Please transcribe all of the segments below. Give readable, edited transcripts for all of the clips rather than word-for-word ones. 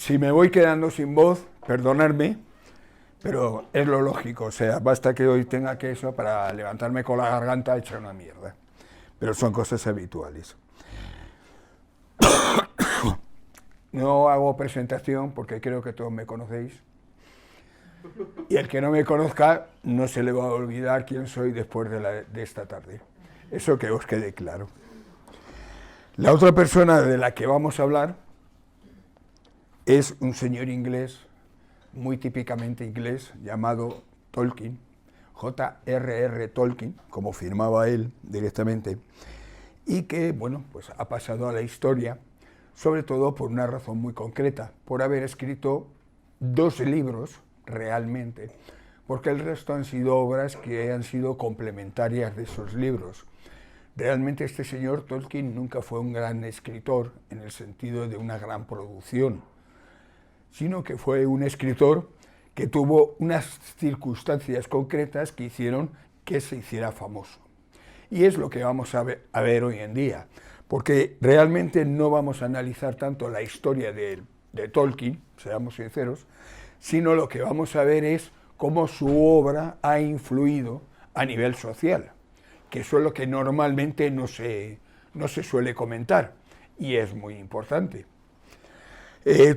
Si me voy quedando sin voz, perdonadme, pero es lo lógico, o sea, basta que hoy tenga que eso para levantarme con la garganta hecha una mierda. Pero son cosas habituales. No hago presentación porque creo que todos me conocéis. Y el que no me conozca no se le va a olvidar quién soy después de esta tarde. Eso que os quede claro. La otra persona de la que vamos a hablar es un señor inglés, muy típicamente inglés, llamado Tolkien, J.R.R. Tolkien, como firmaba él directamente, y que, bueno, pues ha pasado a la historia, sobre todo por una razón muy concreta, por haber escrito 2 libros realmente, porque el resto han sido obras que han sido complementarias de esos libros. Realmente este señor Tolkien nunca fue un gran escritor en el sentido de una gran producción, sino que fue un escritor que tuvo unas circunstancias concretas que hicieron que se hiciera famoso. Y es lo que vamos a ver hoy en día, porque realmente no vamos a analizar tanto la historia de Tolkien, seamos sinceros, sino lo que vamos a ver es cómo su obra ha influido a nivel social, que eso es lo que normalmente no se suele comentar, y es muy importante.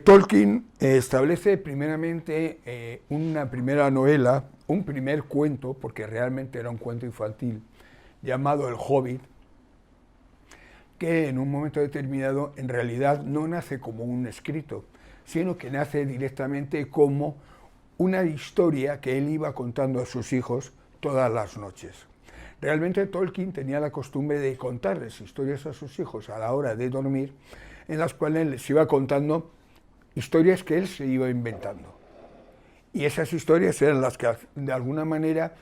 Tolkien establece primeramente una primera novela, un primer cuento, porque realmente era un cuento infantil, llamado El Hobbit, que en un momento determinado en realidad no nace como un escrito, sino que nace directamente como una historia que él iba contando a sus hijos todas las noches. Realmente Tolkien tenía la costumbre de contarles historias a sus hijos a la hora de dormir, en las cuales les iba contando historias que él se iba inventando. Y esas historias eran las que de alguna manera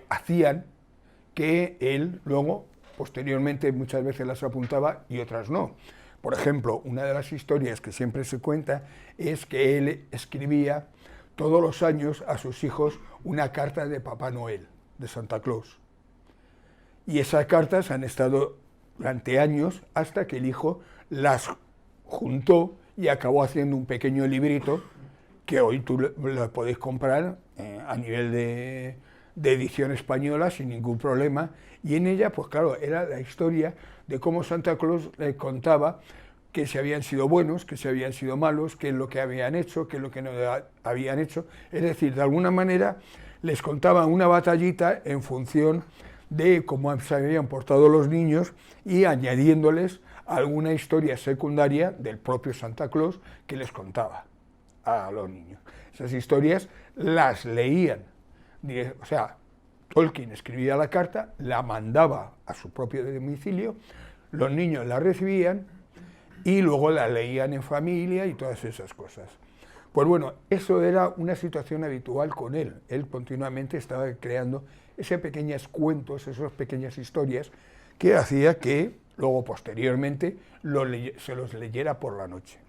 hacían que él luego, posteriormente, muchas veces las apuntaba y otras no. Por ejemplo, una de las historias que siempre se cuenta es que él escribía todos los años a sus hijos una carta de Papá Noel, de Santa Claus. Y esas cartas han estado durante años hasta que el hijo las juntó y acabó haciendo un pequeño librito que hoy tú lo podéis comprar a nivel de edición española sin ningún problema, y en ella, pues claro, era la historia de cómo Santa Claus le contaba que si habían sido buenos, que si habían sido malos, qué es lo que habían hecho, qué es lo que no habían hecho. Es decir, de alguna manera les contaba una batallita en función de cómo se habían portado los niños y añadiéndoles alguna historia secundaria del propio Santa Claus que les contaba a los niños. Esas historias las leían, o sea, Tolkien escribía la carta, la mandaba a su propio domicilio, los niños la recibían y luego la leían en familia y todas esas cosas. Pues bueno, eso era una situación habitual con él. Él continuamente estaba creando esos pequeños cuentos, esas pequeñas historias que hacía que luego posteriormente se los leyera por la noche.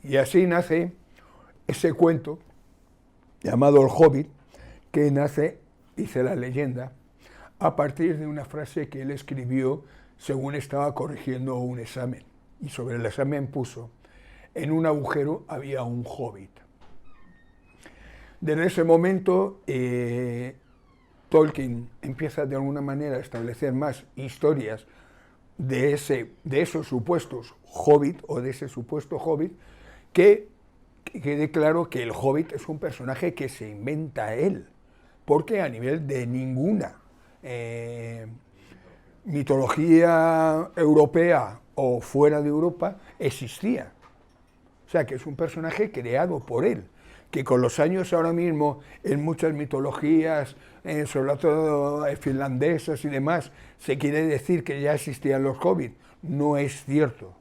Y así nace ese cuento llamado El Hobbit, que nace, dice la leyenda, a partir de una frase que él escribió según estaba corrigiendo un examen. Y sobre el examen puso: en un agujero había un hobbit. Desde ese momento Tolkien empieza de alguna manera a establecer más historias de esos supuestos hobbit o de ese supuesto hobbit, que quede claro que el hobbit es un personaje que se inventa él, porque a nivel de ninguna mitología europea o fuera de Europa existía. O sea, que es un personaje creado por él, que con los años ahora mismo en muchas mitologías, sobre todo finlandesas y demás, se quiere decir que ya existían los hobbits. No es cierto.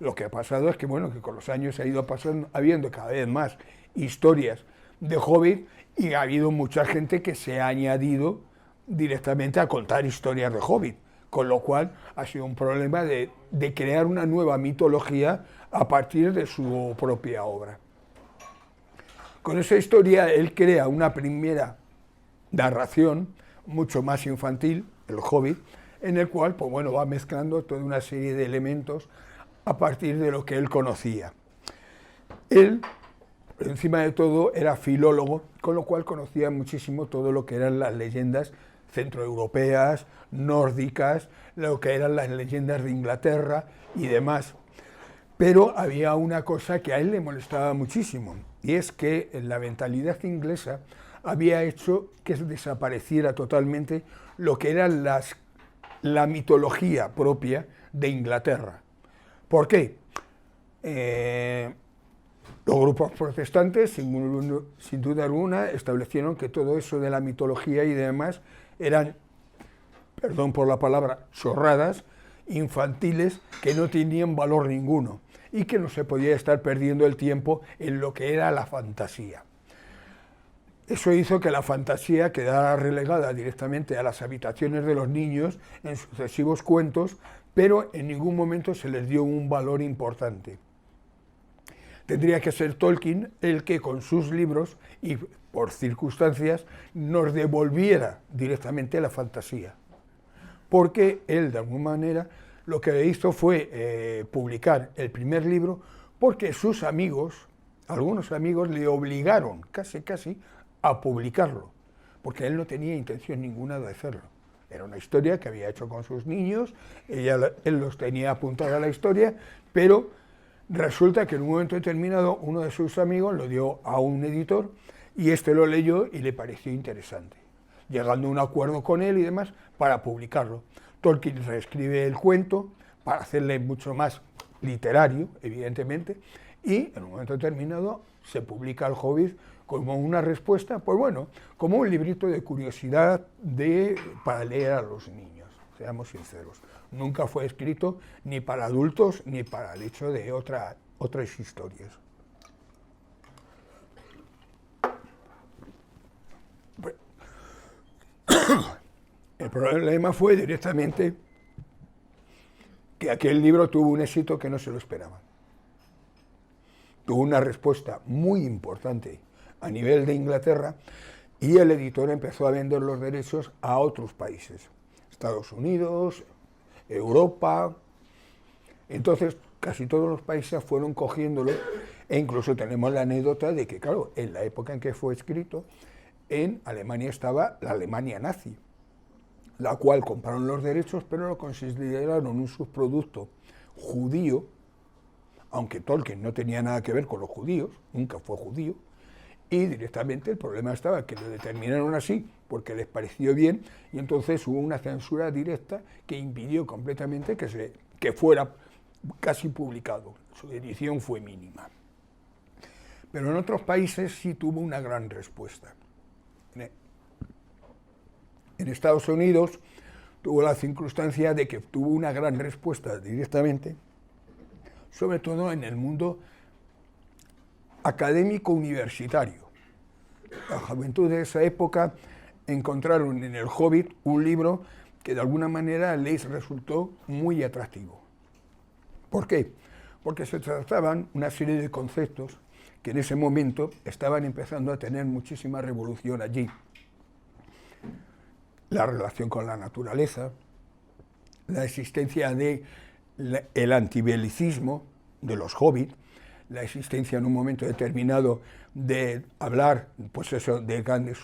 Lo que ha pasado es que, bueno, que con los años ha ido habiendo cada vez más historias de hobbit y ha habido mucha gente que se ha añadido directamente a contar historias de hobbit, con lo cual ha sido un problema de crear una nueva mitología a partir de su propia obra. Con esa historia él crea una primera narración mucho más infantil, el Hobbit, en el cual, pues bueno, va mezclando toda una serie de elementos a partir de lo que él conocía. Él, encima de todo, era filólogo, con lo cual conocía muchísimo todo lo que eran las leyendas centroeuropeas, nórdicas, lo que eran las leyendas de Inglaterra y demás. Pero había una cosa que a él le molestaba muchísimo, y es que la mentalidad inglesa había hecho que desapareciera totalmente lo que era la mitología propia de Inglaterra. ¿Por qué? Los grupos protestantes, sin duda alguna, establecieron que todo eso de la mitología y demás eran, perdón por la palabra, chorradas, infantiles, que no tenían valor ninguno y que no se podía estar perdiendo el tiempo en lo que era la fantasía. Eso hizo que la fantasía quedara relegada directamente a las habitaciones de los niños en sucesivos cuentos, pero en ningún momento se les dio un valor importante. Tendría que ser Tolkien el que con sus libros y por circunstancias nos devolviera directamente la fantasía, porque él de alguna manera lo que hizo fue publicar el primer libro porque sus amigos, algunos amigos, le obligaron casi a publicarlo, porque él no tenía intención ninguna de hacerlo. Era una historia que había hecho con sus niños, él los tenía apuntada a la historia, pero resulta que en un momento determinado uno de sus amigos lo dio a un editor y este lo leyó y le pareció interesante, llegando a un acuerdo con él y demás para publicarlo. Tolkien reescribe el cuento para hacerle mucho más literario, evidentemente, y en un momento determinado se publica El Hobbit como una respuesta, pues bueno, como un librito de curiosidad para leer a los niños, seamos sinceros. Nunca fue escrito ni para adultos ni para el hecho de otras historias. El problema fue directamente que aquel libro tuvo un éxito que no se lo esperaban. Tuvo una respuesta muy importante a nivel de Inglaterra y el editor empezó a vender los derechos a otros países, Estados Unidos, Europa. Entonces casi todos los países fueron cogiéndolo e incluso tenemos la anécdota de que, claro, en la época en que fue escrito, en Alemania estaba la Alemania nazi, la cual compraron los derechos, pero lo consideraron un subproducto judío, aunque Tolkien no tenía nada que ver con los judíos, nunca fue judío, y directamente el problema estaba que lo determinaron así porque les pareció bien, y entonces hubo una censura directa que impidió completamente que fuera casi publicado. Su edición fue mínima. Pero en otros países sí tuvo una gran respuesta. En Estados Unidos tuvo la circunstancia de que tuvo una gran respuesta directamente, sobre todo en el mundo académico universitario. La juventud de esa época encontraron en El Hobbit un libro que de alguna manera les resultó muy atractivo. ¿Por qué? Porque se trataban una serie de conceptos que en ese momento estaban empezando a tener muchísima revolución allí. La relación con la naturaleza, la existencia del antibelicismo de los hobbits, la existencia en un momento determinado de hablar, pues eso, de grandes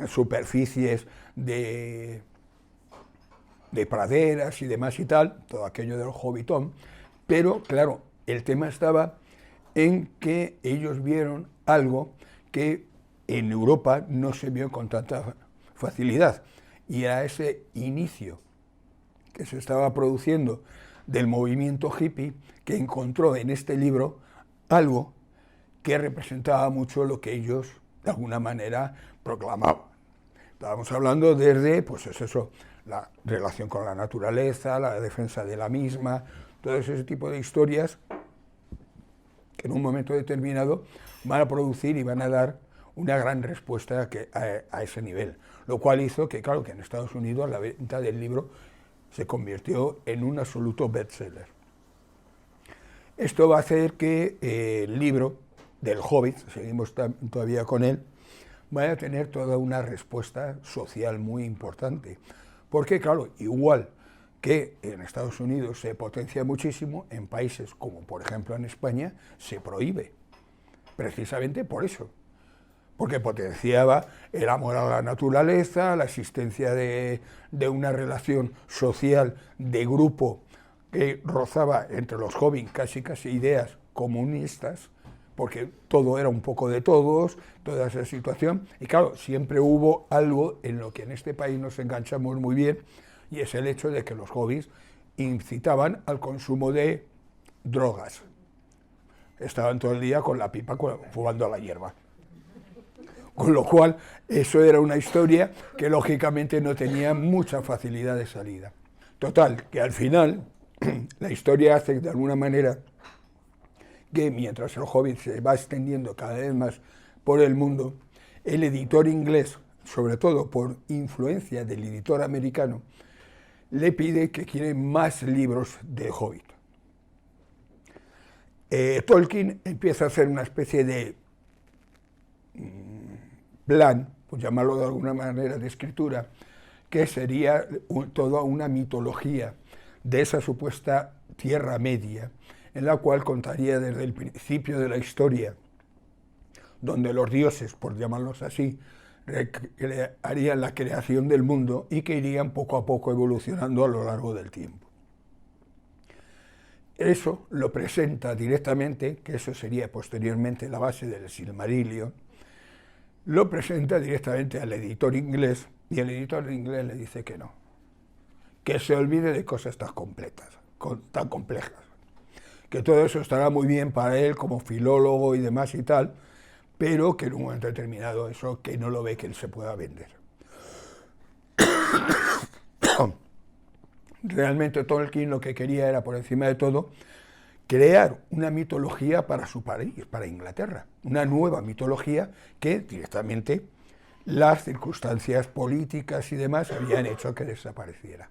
superficies, de praderas y demás y tal, todo aquello del hobbitón, pero claro, el tema estaba en que ellos vieron algo que en Europa no se vio con tanta facilidad, y era ese inicio que se estaba produciendo del movimiento hippie, que encontró en este libro algo que representaba mucho lo que ellos de alguna manera proclamaban. Estábamos hablando desde, pues es eso, la relación con la naturaleza, la defensa de la misma, todo ese tipo de historias que en un momento determinado van a producir y van a dar una gran respuesta a ese nivel, lo cual hizo que, claro, que en Estados Unidos la venta del libro se convirtió en un absoluto bestseller. Esto va a hacer que el libro del Hobbit, seguimos todavía con él, vaya a tener toda una respuesta social muy importante, Porque, claro, igual que en Estados Unidos se potencia muchísimo, en países como, por ejemplo, en España, se prohíbe, precisamente por eso, porque potenciaba el amor a la naturaleza, la existencia de una relación social de grupo que rozaba entre los jóvenes casi ideas comunistas, porque todo era un poco de todos, toda esa situación, y claro, siempre hubo algo en lo que en este país nos enganchamos muy bien, y es el hecho de que los jóvenes incitaban al consumo de drogas. Estaban todo el día con la pipa fumando la hierba. Con lo cual, eso era una historia que lógicamente no tenía mucha facilidad de salida. Total, que al final, la historia hace de alguna manera que mientras el Hobbit se va extendiendo cada vez más por el mundo, el editor inglés, sobre todo por influencia del editor americano, le pide que quiere más libros de Hobbit. Tolkien empieza a hacer una especie de plan, por llamarlo de alguna manera, de escritura, que sería toda una mitología de esa supuesta Tierra Media, en la cual contaría desde el principio de la historia, donde los dioses, por llamarlos así, harían la creación del mundo y que irían poco a poco evolucionando a lo largo del tiempo. Eso lo presenta directamente, que eso sería posteriormente la base del Silmarillion, lo presenta directamente al editor inglés, y el editor inglés le dice que no, que se olvide de cosas tan complejas, que todo eso estará muy bien para él como filólogo y demás y tal, pero que en un momento determinado eso que no lo ve que él se pueda vender. Realmente Tolkien lo que quería era, por encima de todo, crear una mitología para su país, para Inglaterra, una nueva mitología que directamente las circunstancias políticas y demás habían hecho que desapareciera.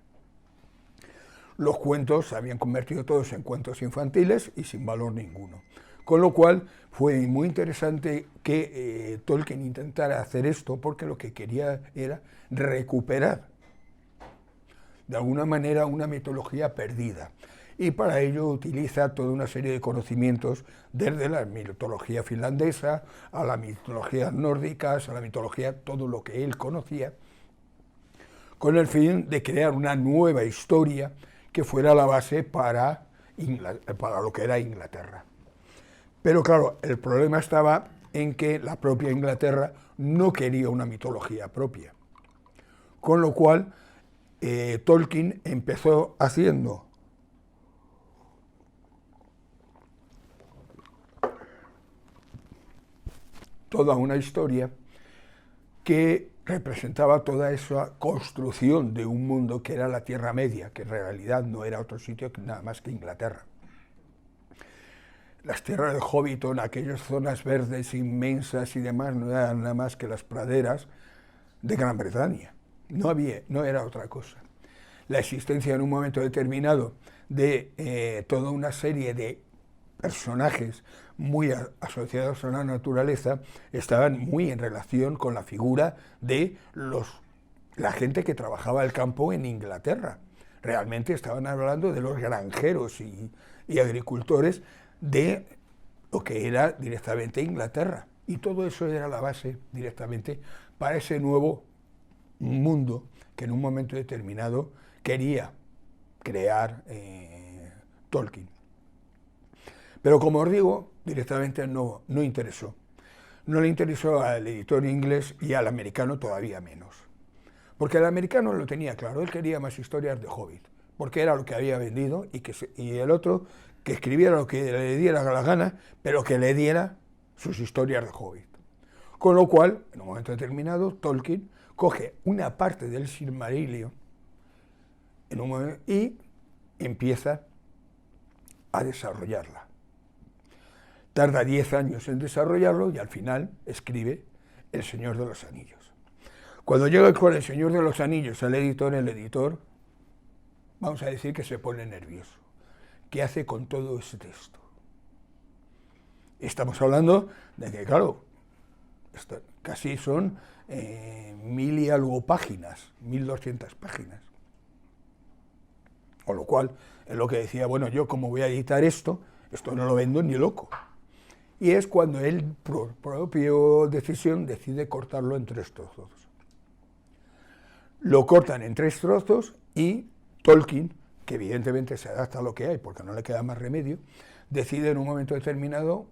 Los cuentos se habían convertido todos en cuentos infantiles y sin valor ninguno. Con lo cual fue muy interesante que Tolkien intentara hacer esto, porque lo que quería era recuperar de alguna manera una mitología perdida. Y para ello utiliza toda una serie de conocimientos, desde la mitología finlandesa a la mitología nórdica, a la mitología, todo lo que él conocía, con el fin de crear una nueva historia que fuera la base para lo que era Inglaterra. Pero claro, el problema estaba en que la propia Inglaterra no quería una mitología propia. Con lo cual, Tolkien empezó haciendo toda una historia que representaba toda esa construcción de un mundo que era la Tierra Media, que en realidad no era otro sitio nada más que Inglaterra. Las tierras de Hobbiton, aquellas zonas verdes inmensas y demás, no eran nada más que las praderas de Gran Bretaña. No era otra cosa. La existencia en un momento determinado de toda una serie de personajes muy asociados a la naturaleza estaban muy en relación con la figura de la gente que trabajaba el campo en Inglaterra. Realmente estaban hablando de los granjeros y agricultores de lo que era directamente Inglaterra. Y todo eso era la base directamente para ese nuevo mundo que en un momento determinado quería crear Tolkien. Pero como os digo, directamente no interesó. No le interesó al editor inglés y al americano todavía menos. Porque el americano lo tenía claro, él quería más historias de Hobbit, porque era lo que había vendido y el otro que escribiera lo que le diera la gana, pero que le diera sus historias de Hobbit. Con lo cual, en un momento determinado, Tolkien coge una parte del Silmarillion y empieza a desarrollarla. Tarda 10 años en desarrollarlo y al final escribe El Señor de los Anillos. Cuando llega con El Señor de los Anillos al editor, el editor, vamos a decir que se pone nervioso. ¿Qué hace con todo ese texto? Estamos hablando de que, claro, casi son 1000 y algo páginas, 1200 páginas. Con lo cual, es lo que decía, bueno, yo como voy a editar esto no lo vendo ni loco. Y es cuando él, por propia decisión, decide cortarlo en 3 trozos. Lo cortan en 3 trozos y Tolkien, que evidentemente se adapta a lo que hay porque no le queda más remedio, decide en un momento determinado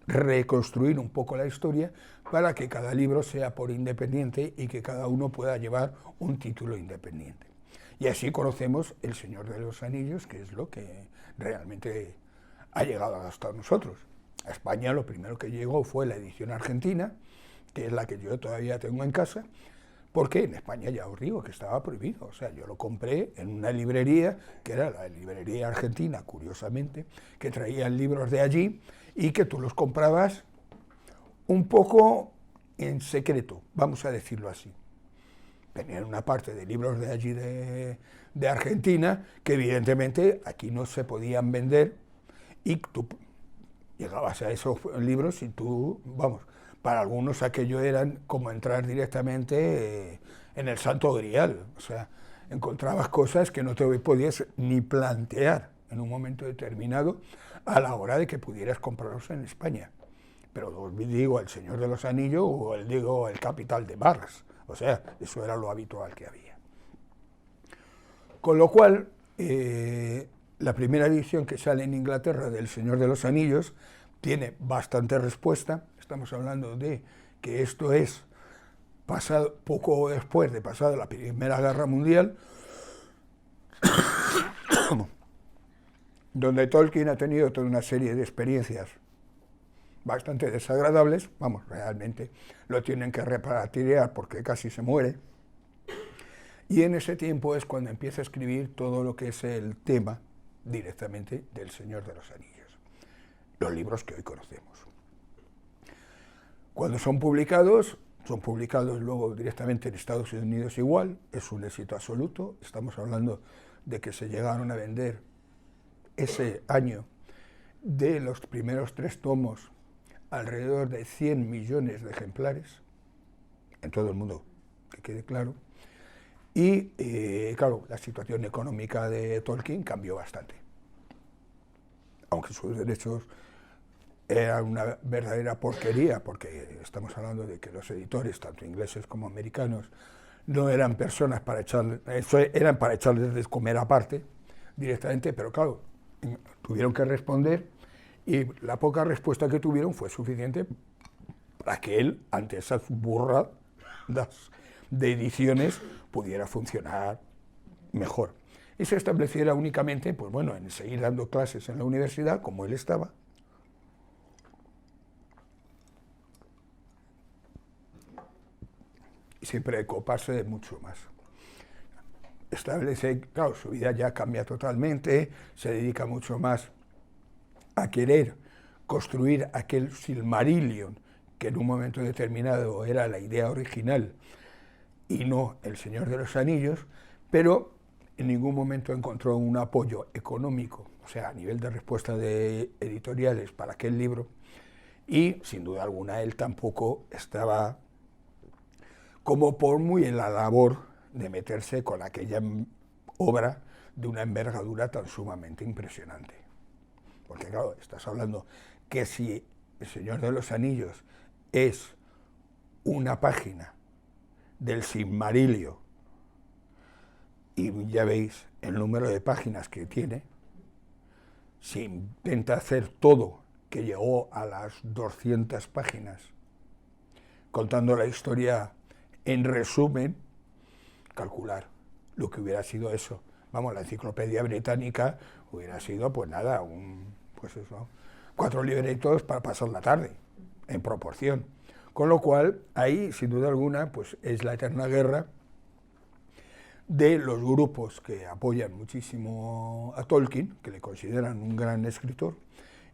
reconstruir un poco la historia para que cada libro sea por independiente y que cada uno pueda llevar un título independiente. Y así conocemos El Señor de los Anillos, que es lo que realmente ha llegado hasta nosotros. A España lo primero que llegó fue la edición argentina, que es la que yo todavía tengo en casa, porque en España ya os digo que estaba prohibido. O sea, yo lo compré en una librería, que era la librería argentina, curiosamente, que traían libros de allí y que tú los comprabas un poco en secreto, vamos a decirlo así. Tenían una parte de libros de allí de Argentina que evidentemente aquí no se podían vender y tú llegabas a esos libros y tú, vamos, para algunos aquello eran como entrar directamente en el Santo Grial. O sea, encontrabas cosas que no te podías ni plantear en un momento determinado a la hora de que pudieras comprarlos en España. Pero digo El Señor de los Anillos o el Capital de Barras. O sea, eso era lo habitual que había. Con lo cual, la primera edición que sale en Inglaterra del Señor de los Anillos tiene bastante respuesta. Estamos hablando de que esto es pasado, poco después de pasada la Primera Guerra Mundial, donde Tolkien ha tenido toda una serie de experiencias bastante desagradables. Vamos, realmente lo tienen que repatriar porque casi se muere. Y en ese tiempo es cuando empieza a escribir todo lo que es el tema directamente del Señor de los Anillos, los libros que hoy conocemos. Cuando son publicados luego directamente en Estados Unidos igual, es un éxito absoluto. Estamos hablando de que se llegaron a vender ese año de los primeros 3 tomos alrededor de 100 millones de ejemplares en todo el mundo, que quede claro. Y claro, la situación económica de Tolkien cambió bastante. Aunque sus derechos eran una verdadera porquería, porque estamos hablando de que los editores, tanto ingleses como americanos, no eran personas para echarles, eran para echarles de comer aparte directamente, pero claro, tuvieron que responder y la poca respuesta que tuvieron fue suficiente para que él, ante esas burradas de ediciones, pudiera funcionar mejor. Y se estableciera únicamente, pues bueno, en seguir dando clases en la universidad, como él estaba, y siempre coparse de mucho más. Establece, claro, su vida ya cambia totalmente, se dedica mucho más a querer construir aquel Silmarillion, que en un momento determinado era la idea original, y no El Señor de los Anillos, pero en ningún momento encontró un apoyo económico, o sea, a nivel de respuesta de editoriales para aquel libro, y sin duda alguna él tampoco estaba como por muy en la labor de meterse con aquella obra de una envergadura tan sumamente impresionante. Porque claro, estás hablando que si El Señor de los Anillos es una página del Silmarillion, y ya veis el número de páginas que tiene, si intenta hacer todo, que llegó a las 200 páginas, contando la historia en resumen, calcular lo que hubiera sido eso. Vamos, la Enciclopedia Británica hubiera sido, pues nada, pues eso, 4 libretos para pasar la tarde, en proporción. Con lo cual, ahí, sin duda alguna, pues es la eterna guerra de los grupos que apoyan muchísimo a Tolkien, que le consideran un gran escritor,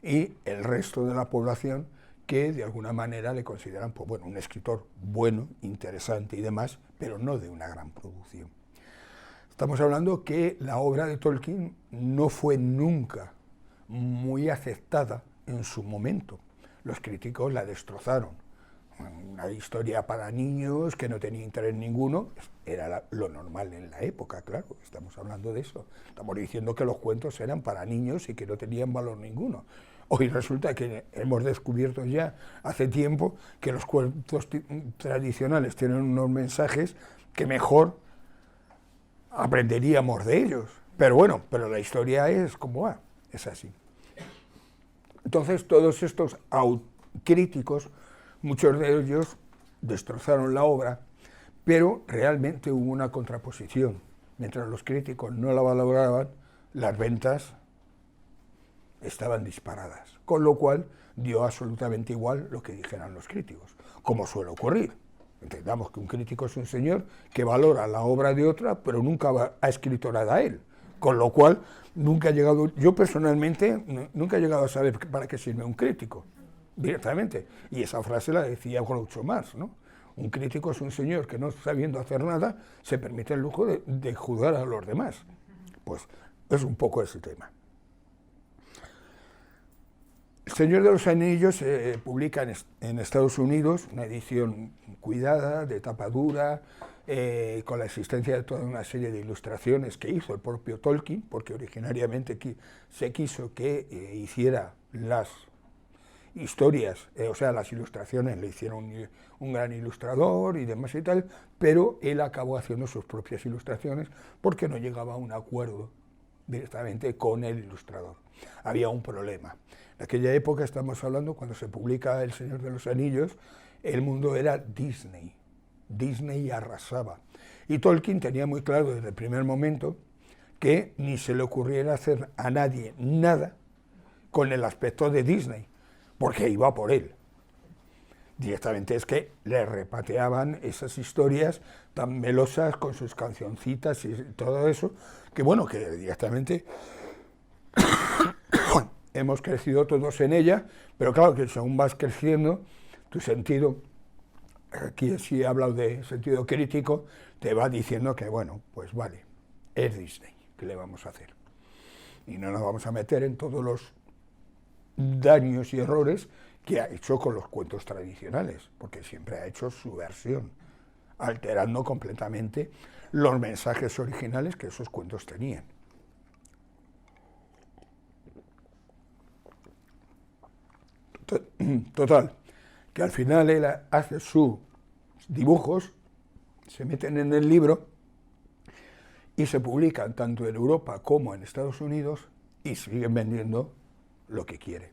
y el resto de la población que de alguna manera le consideran, pues bueno, un escritor bueno, interesante y demás, pero no de una gran producción. Estamos hablando que la obra de Tolkien no fue nunca muy aceptada en su momento. Los críticos la destrozaron. una historia para niños que no tenía interés ninguno, era lo normal en la época, claro, estamos hablando de eso. Estamos diciendo que los cuentos eran para niños y que no tenían valor ninguno. Hoy resulta que hemos descubierto ya hace tiempo que los cuentos tradicionales tienen unos mensajes que mejor aprenderíamos de ellos. Pero bueno, pero la historia es como va, es así. Entonces todos estos críticos, muchos de ellos destrozaron la obra, pero realmente hubo una contraposición. Mientras los críticos no la valoraban, las ventas estaban disparadas, con lo cual dio absolutamente igual lo que dijeran los críticos, como suele ocurrir. Entendamos que un crítico es un señor que valora la obra de otra, pero nunca ha escrito nada a él, con lo cual nunca he llegado, yo personalmente nunca he llegado a saber para qué sirve un crítico, directamente, y esa frase la decía Groucho Marx, ¿no? Un crítico es un señor que no sabiendo hacer nada se permite el lujo de juzgar a los demás. Pues es un poco ese tema. El Señor de los Anillos se publica en Estados Unidos, una edición cuidada, de tapa dura, con la existencia de toda una serie de ilustraciones que hizo el propio Tolkien, porque originariamente se quiso que hiciera las historias, o sea, las ilustraciones le hicieron un gran ilustrador y demás y tal, pero él acabó haciendo sus propias ilustraciones porque no llegaba a un acuerdo directamente con el ilustrador. Había un problema. En aquella época, estamos hablando, cuando se publica El Señor de los Anillos, el mundo era Disney. Disney arrasaba. Y Tolkien tenía muy claro desde el primer momento que ni se le ocurriera hacer a nadie nada con el aspecto de Disney, porque iba por él. Directamente es que le repateaban esas historias tan melosas con sus cancioncitas y todo eso, que bueno, que directamente hemos crecido todos en ella, pero claro que según vas creciendo, tu sentido, aquí sí he hablado de sentido crítico, te va diciendo que bueno, pues vale, es Disney, ¿qué le vamos a hacer? Y no nos vamos a meter en todos los daños y errores que ha hecho con los cuentos tradicionales, porque siempre ha hecho su versión, alterando completamente los mensajes originales que esos cuentos tenían. Total, que al final él hace sus dibujos, se meten en el libro y se publican tanto en Europa como en Estados Unidos y siguen vendiendo lo que quiere.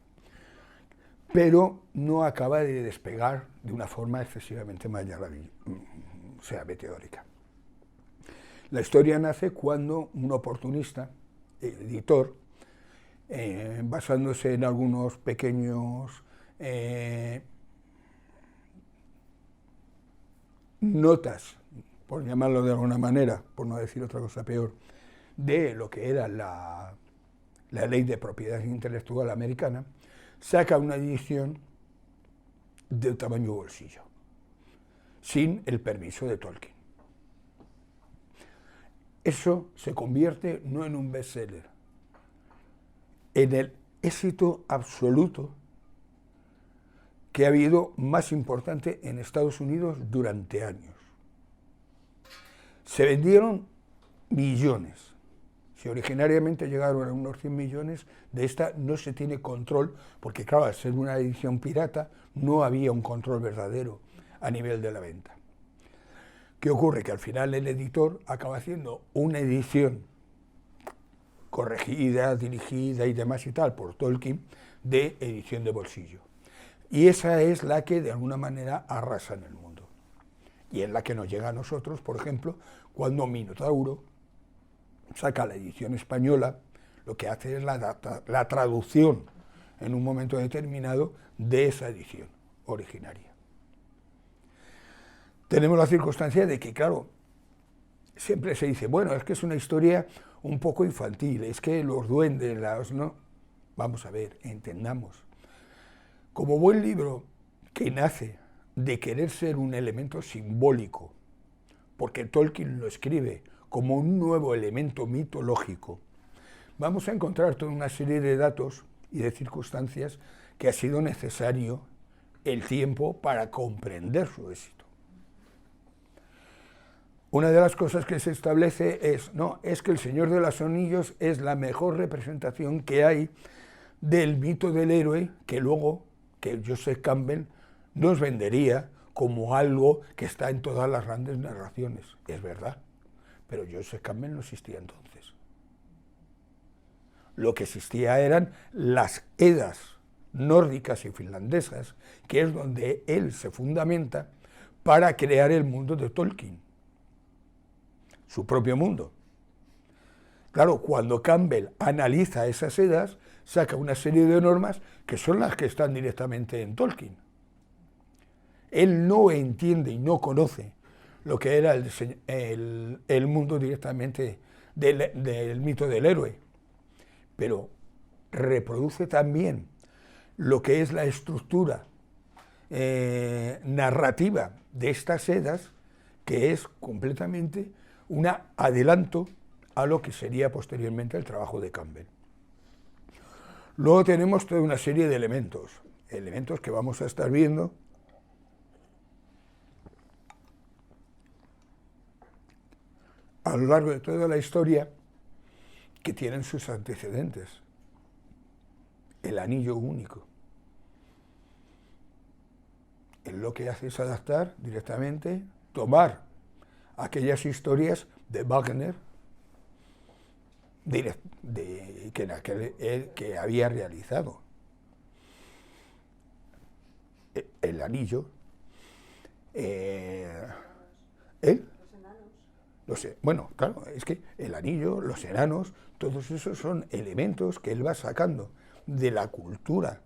Pero no acaba de despegar de una forma excesivamente meteórica. La historia nace cuando un oportunista, el editor, basándose en algunos pequeños notas, por llamarlo de alguna manera, por no decir otra cosa peor, de lo que era la ley de propiedad intelectual americana, saca una edición de tamaño bolsillo, sin el permiso de Tolkien. Eso se convierte no en un bestseller, en el éxito absoluto que ha habido más importante en Estados Unidos durante años. Se vendieron millones. Si originariamente llegaron a unos 100 millones, de esta no se tiene control, porque claro, al ser una edición pirata, no había un control verdadero a nivel de la venta. ¿Qué ocurre? Que al final el editor acaba haciendo una edición corregida, dirigida y demás y tal por Tolkien, de edición de bolsillo. Y esa es la que de alguna manera arrasa en el mundo. Y es la que nos llega a nosotros, por ejemplo, cuando Minotauro saca la edición española, lo que hace es la traducción en un momento determinado de esa edición originaria. Tenemos la circunstancia de que, claro, siempre se dice, bueno, es que es una historia un poco infantil, es que los duendes, ¿no? Vamos a ver, entendamos. Como buen libro que nace de querer ser un elemento simbólico, porque Tolkien lo escribe como un nuevo elemento mitológico, vamos a encontrar toda una serie de datos y de circunstancias que ha sido necesario el tiempo para comprender su éxito. Una de las cosas que se establece es que El Señor de los Anillos es la mejor representación que hay del mito del héroe que luego, que Joseph Campbell nos vendería como algo que está en todas las grandes narraciones. Es verdad, pero Joseph Campbell no existía entonces. Lo que existía eran las Edas nórdicas y finlandesas, que es donde él se fundamenta para crear el mundo de Tolkien, su propio mundo. Claro, cuando Campbell analiza esas Edas, saca una serie de normas que son las que están directamente en Tolkien. Él no entiende y no conoce lo que era el mundo directamente del mito del héroe, pero reproduce también lo que es la estructura narrativa de estas Edas, que es completamente un adelanto a lo que sería posteriormente el trabajo de Campbell. Luego tenemos toda una serie de elementos que vamos a estar viendo a lo largo de toda la historia, que tienen sus antecedentes. El anillo único. Él lo que hace es adaptar directamente, tomar aquellas historias de Wagner que había realizado. El anillo, bueno, claro, es que el anillo, los enanos, todos esos son elementos que él va sacando de la cultura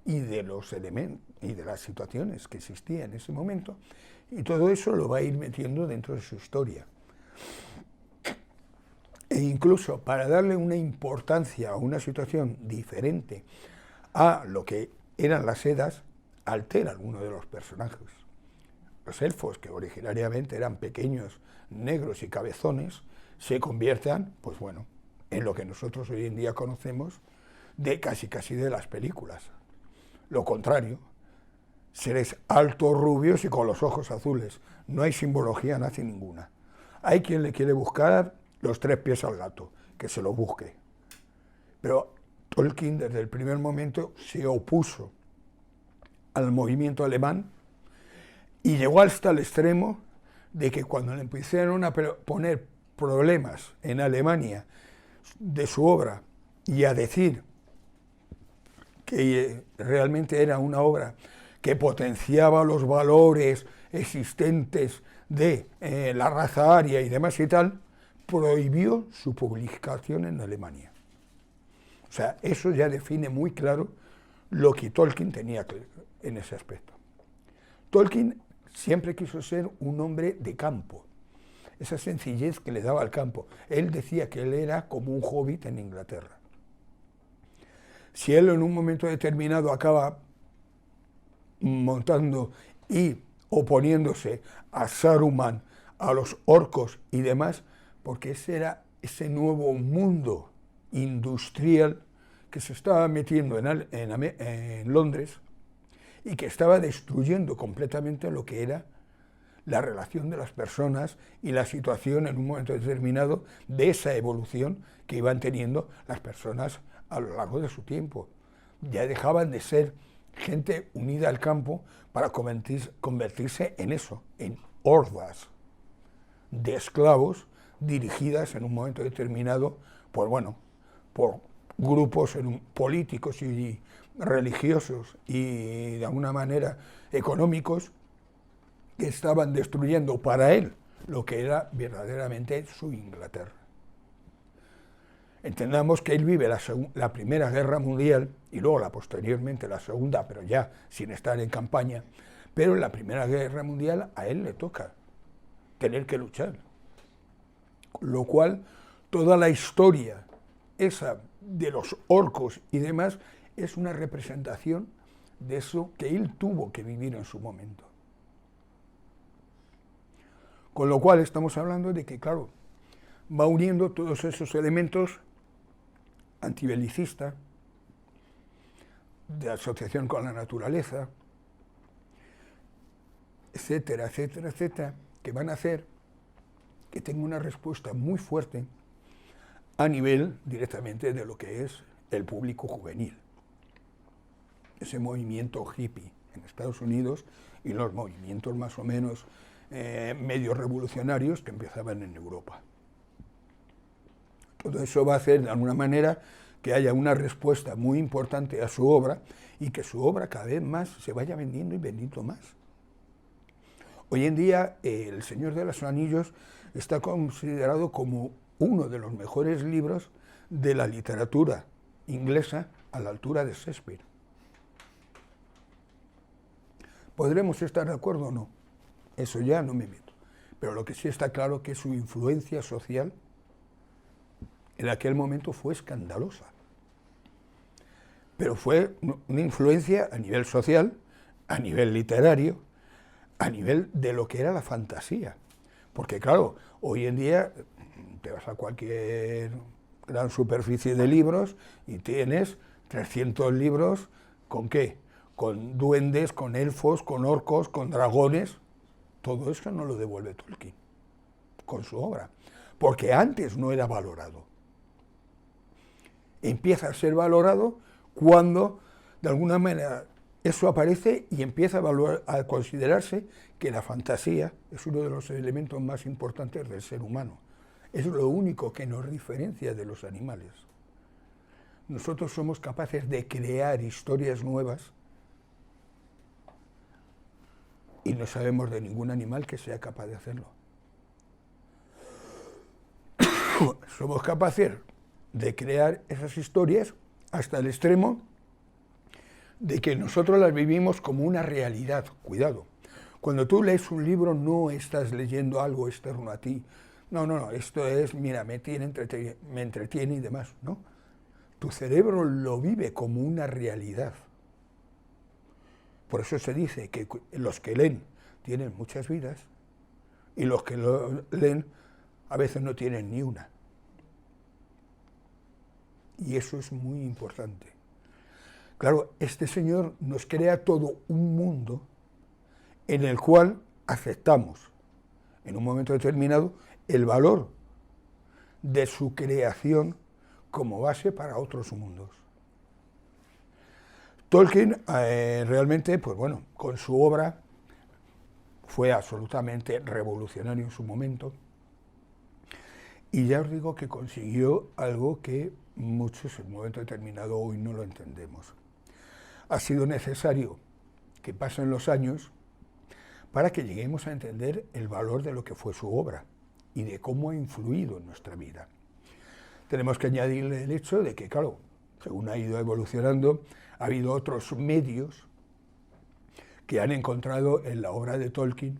y de los elementos y de las situaciones que existían en ese momento, y todo eso lo va a ir metiendo dentro de su historia. E incluso para darle una importancia a una situación diferente a lo que eran las Edas, altera alguno de los personajes. Los elfos, que originariamente eran pequeños, negros y cabezones, se convierten, pues bueno, en lo que nosotros hoy en día conocemos de casi de las películas. Lo contrario, seres altos, rubios y con los ojos azules. No hay simbología nazi ninguna. Hay quien le quiere buscar los 3 pies al gato, que se lo busque. Pero Tolkien desde el primer momento se opuso al movimiento alemán y llegó hasta el extremo de que cuando le empezaron a poner problemas en Alemania de su obra y a decir que realmente era una obra que potenciaba los valores existentes de la raza aria y demás y tal, prohibió su publicación en Alemania. O sea, eso ya define muy claro lo que Tolkien tenía en ese aspecto. Tolkien siempre quiso ser un hombre de campo, esa sencillez que le daba al campo. Él decía que él era como un hobbit en Inglaterra. Si él en un momento determinado acaba montando y oponiéndose a Saruman, a los orcos y demás, porque ese era ese nuevo mundo industrial que se estaba metiendo en Londres y que estaba destruyendo completamente lo que era la relación de las personas y la situación en un momento determinado de esa evolución que iban teniendo las personas a lo largo de su tiempo. Ya dejaban de ser gente unida al campo para convertirse en eso, en hordas de esclavos dirigidas en un momento determinado por grupos políticos y religiosos y de alguna manera económicos que estaban destruyendo para él lo que era verdaderamente su Inglaterra. Entendamos que él vive la Primera Guerra Mundial y luego posteriormente la Segunda, pero ya sin estar en campaña, pero en la Primera Guerra Mundial a él le toca tener que luchar. Lo cual, toda la historia esa de los orcos y demás es una representación de eso que él tuvo que vivir en su momento. Con lo cual estamos hablando de que, claro, va uniendo todos esos elementos antibelicistas, de asociación con la naturaleza, etcétera, etcétera, etcétera, que van a hacer que tenga una respuesta muy fuerte a nivel directamente de lo que es el público juvenil. Ese movimiento hippie en Estados Unidos y los movimientos más o menos medio revolucionarios que empezaban en Europa. Todo eso va a hacer de alguna manera que haya una respuesta muy importante a su obra y que su obra cada vez más se vaya vendiendo y vendiendo más. Hoy en día El Señor de los Anillos está considerado como uno de los mejores libros de la literatura inglesa a la altura de Shakespeare. ¿Podremos estar de acuerdo o no? Eso ya no me meto. Pero lo que sí está claro es que su influencia social en aquel momento fue escandalosa. Pero fue una influencia a nivel social, a nivel literario, a nivel de lo que era la fantasía. Porque claro, hoy en día te vas a cualquier gran superficie de libros y tienes 300 libros, ¿con qué? Con duendes, con elfos, con orcos, con dragones. Todo eso no lo devuelve Tolkien con su obra, porque antes no era valorado. Empieza a ser valorado cuando, de alguna manera, eso aparece y empieza a considerarse que la fantasía es uno de los elementos más importantes del ser humano. Es lo único que nos diferencia de los animales. Nosotros somos capaces de crear historias nuevas y no sabemos de ningún animal que sea capaz de hacerlo. Somos capaces de crear esas historias hasta el extremo de que nosotros las vivimos como una realidad. Cuidado, cuando tú lees un libro no estás leyendo algo externo a ti. No, esto es, mira, me entretiene y demás, ¿no? Tu cerebro lo vive como una realidad. Por eso se dice que los que leen tienen muchas vidas y los que lo leen a veces no tienen ni una. Y eso es muy importante. Claro, este señor nos crea todo un mundo en el cual aceptamos, en un momento determinado, el valor de su creación como base para otros mundos. Tolkien realmente, pues bueno, con su obra fue absolutamente revolucionario en su momento y ya os digo que consiguió algo que muchos en un momento determinado hoy no lo entendemos. Ha sido necesario que pasen los años para que lleguemos a entender el valor de lo que fue su obra y de cómo ha influido en nuestra vida. Tenemos que añadirle el hecho de que, claro, según ha ido evolucionando, ha habido otros medios que han encontrado en la obra de Tolkien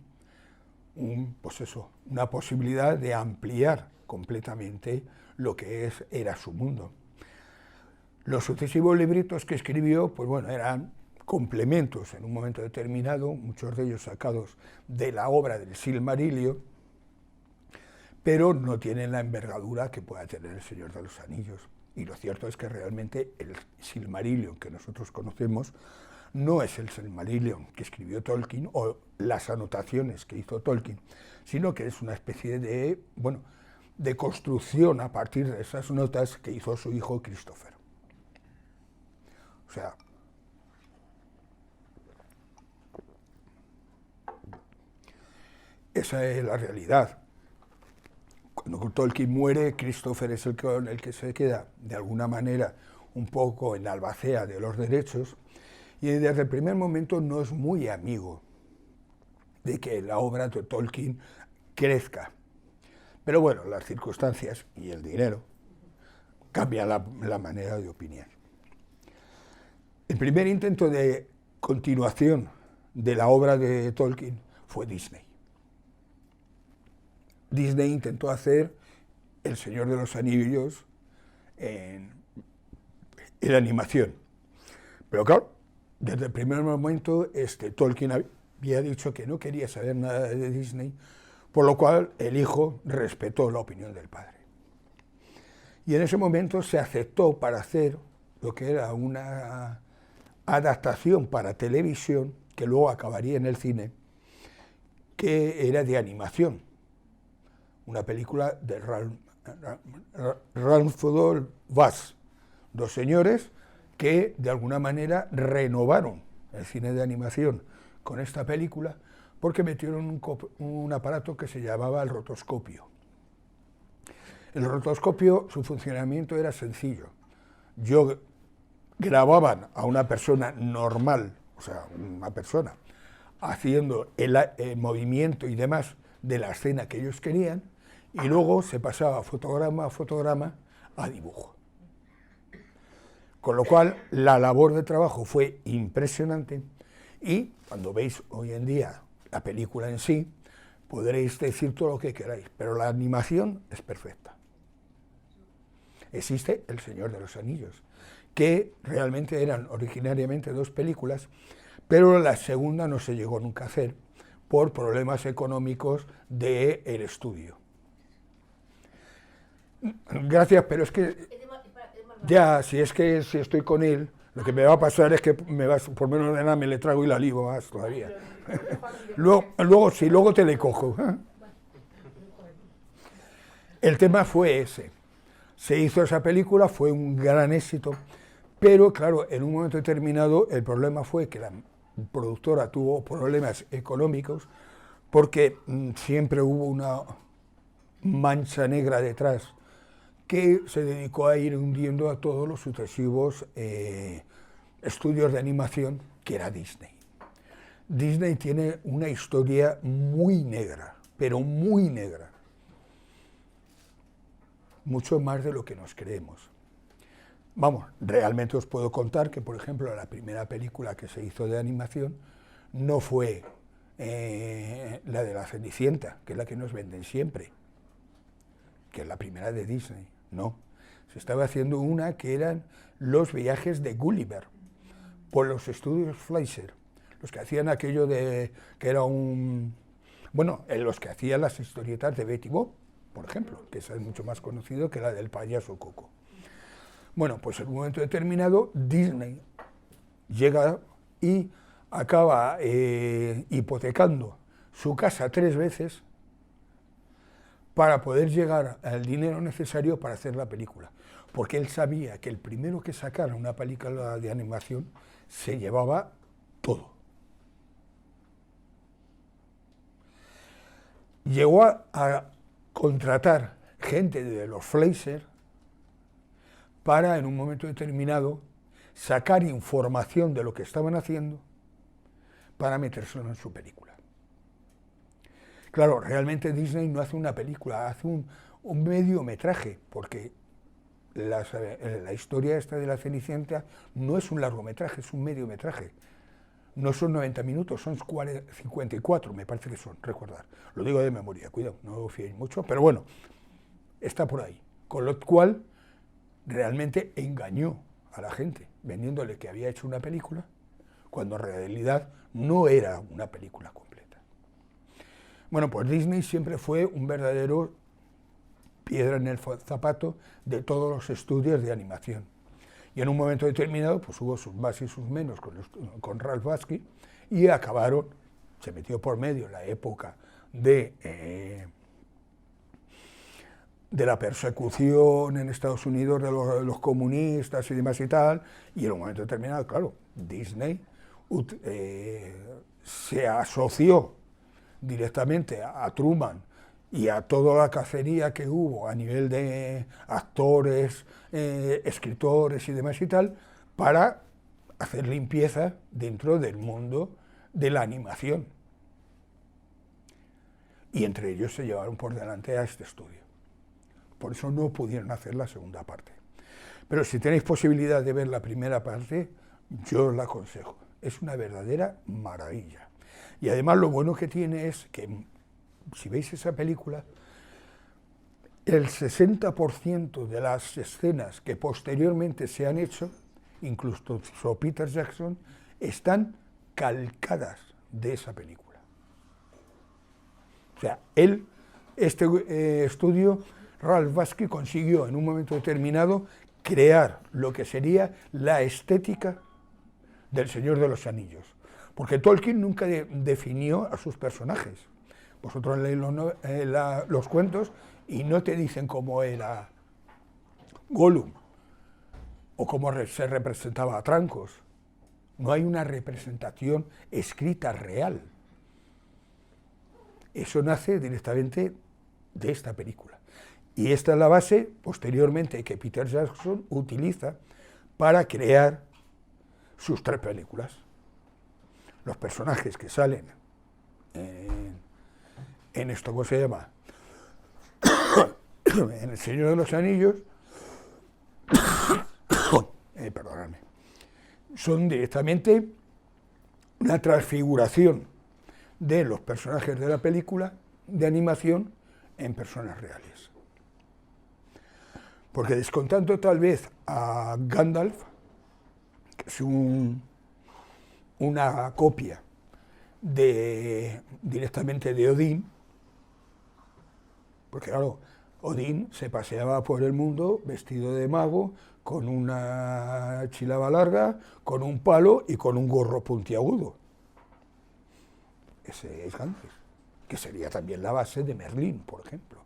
una posibilidad de ampliar completamente lo que era su mundo. Los sucesivos libritos que escribió, pues bueno, eran complementos en un momento determinado, muchos de ellos sacados de la obra del Silmarillion, pero no tienen la envergadura que pueda tener El Señor de los Anillos. Y lo cierto es que realmente el Silmarillion que nosotros conocemos no es el Silmarillion que escribió Tolkien o las anotaciones que hizo Tolkien, sino que es una especie de construcción a partir de esas notas que hizo su hijo Christopher. O sea, esa es la realidad. Cuando Tolkien muere, Christopher es el que se queda, de alguna manera, un poco en la albacea de los derechos, y desde el primer momento no es muy amigo de que la obra de Tolkien crezca. Pero bueno, las circunstancias y el dinero cambian la manera de opinar. El primer intento de continuación de la obra de Tolkien fue Disney. Disney intentó hacer El Señor de los Anillos en animación. Pero claro, desde el primer momento Tolkien había dicho que no quería saber nada de Disney, por lo cual el hijo respetó la opinión del padre. Y en ese momento se aceptó para hacer lo que era una adaptación para televisión, que luego acabaría en el cine, que era de animación, una película de Ralph Bass, dos señores que de alguna manera renovaron el cine de animación con esta película porque metieron un aparato que se llamaba el rotoscopio. El rotoscopio, su funcionamiento era sencillo. Grababan a una persona normal, o sea, una persona, haciendo el movimiento y demás de la escena que ellos querían, y luego se pasaba fotograma a fotograma a dibujo. Con lo cual, la labor de trabajo fue impresionante, y cuando veis hoy en día la película en sí, podréis decir todo lo que queráis, pero la animación es perfecta. Existe El Señor de los Anillos, que realmente eran originariamente dos películas, pero la segunda no se llegó nunca a hacer por problemas económicos del estudio. Gracias, pero es que ya, si estoy con él, lo que me va a pasar es que por menos de nada me le trago y la ligo más todavía. Luego te le cojo. El tema fue ese. Se hizo esa película, fue un gran éxito, pero claro, en un momento determinado el problema fue que la productora tuvo problemas económicos porque siempre hubo una mancha negra detrás que se dedicó a ir hundiendo a todos los sucesivos estudios de animación que era Disney. Disney tiene una historia muy negra, pero muy negra. Mucho más de lo que nos creemos. Vamos, realmente os puedo contar que, por ejemplo, la primera película que se hizo de animación no fue la de la Cenicienta, que es la que nos venden siempre, que es la primera de Disney, no. Se estaba haciendo una que eran los viajes de Gulliver, por los estudios Fleischer, los que hacían aquello de, que era los que hacían las historietas de Betty Boop, por ejemplo, que esa es mucho más conocido que la del payaso Coco. Bueno, pues en un momento determinado Disney llega y acaba hipotecando su casa 3 veces para poder llegar al dinero necesario para hacer la película, porque él sabía que el primero que sacara una película de animación se llevaba todo. Llegó a contratar gente de los Fleischer para, en un momento determinado, sacar información de lo que estaban haciendo para metérselo en su película. Claro, realmente Disney no hace una película, hace un mediometraje, porque la historia esta de la Cenicienta no es un largometraje, es un mediometraje. No son 90 minutos, son 54, me parece que son, recordar. Lo digo de memoria, cuidado, no os fiéis mucho, pero bueno, está por ahí. Con lo cual, realmente engañó a la gente, vendiéndole que había hecho una película, cuando en realidad no era una película completa. Bueno, pues Disney siempre fue un verdadero piedra en el zapato de todos los estudios de animación. Y en un momento determinado, pues hubo sus más y sus menos con Ralph Bakshi, y acabaron, se metió por medio la época de la persecución en Estados Unidos de los comunistas y demás y tal, y en un momento determinado, claro, Disney se asoció directamente a Truman y a toda la cacería que hubo a nivel de actores, escritores y demás y tal, para hacer limpieza dentro del mundo de la animación. Y entre ellos se llevaron por delante a este estudio. Por eso no pudieron hacer la segunda parte. Pero si tenéis posibilidad de ver la primera parte, yo os la aconsejo. Es una verdadera maravilla. Y además lo bueno que tiene es que, si veis esa película, el 60% de las escenas que posteriormente se han hecho, incluso Peter Jackson, están calcadas de esa película. O sea, estudio, Ralph Bakshi, consiguió en un momento determinado crear lo que sería la estética del Señor de los Anillos. Porque Tolkien nunca definió a sus personajes. Vosotros leéis los cuentos y no te dicen cómo era Gollum o cómo se representaba a Trancos. No hay una representación escrita real. Eso nace directamente de esta película. Y esta es la base, posteriormente, que Peter Jackson utiliza para crear sus 3 películas. Los personajes que salen en esto, ¿cómo se llama? En El Señor de los Anillos, perdonadme, son directamente una transfiguración de los personajes de la película de animación en personas reales. Porque descontando tal vez a Gandalf, que es una copia directamente de Odín, porque claro, Odín se paseaba por el mundo vestido de mago, con una chilaba larga, con un palo y con un gorro puntiagudo. Ese es Gandalf, que sería también la base de Merlín, por ejemplo.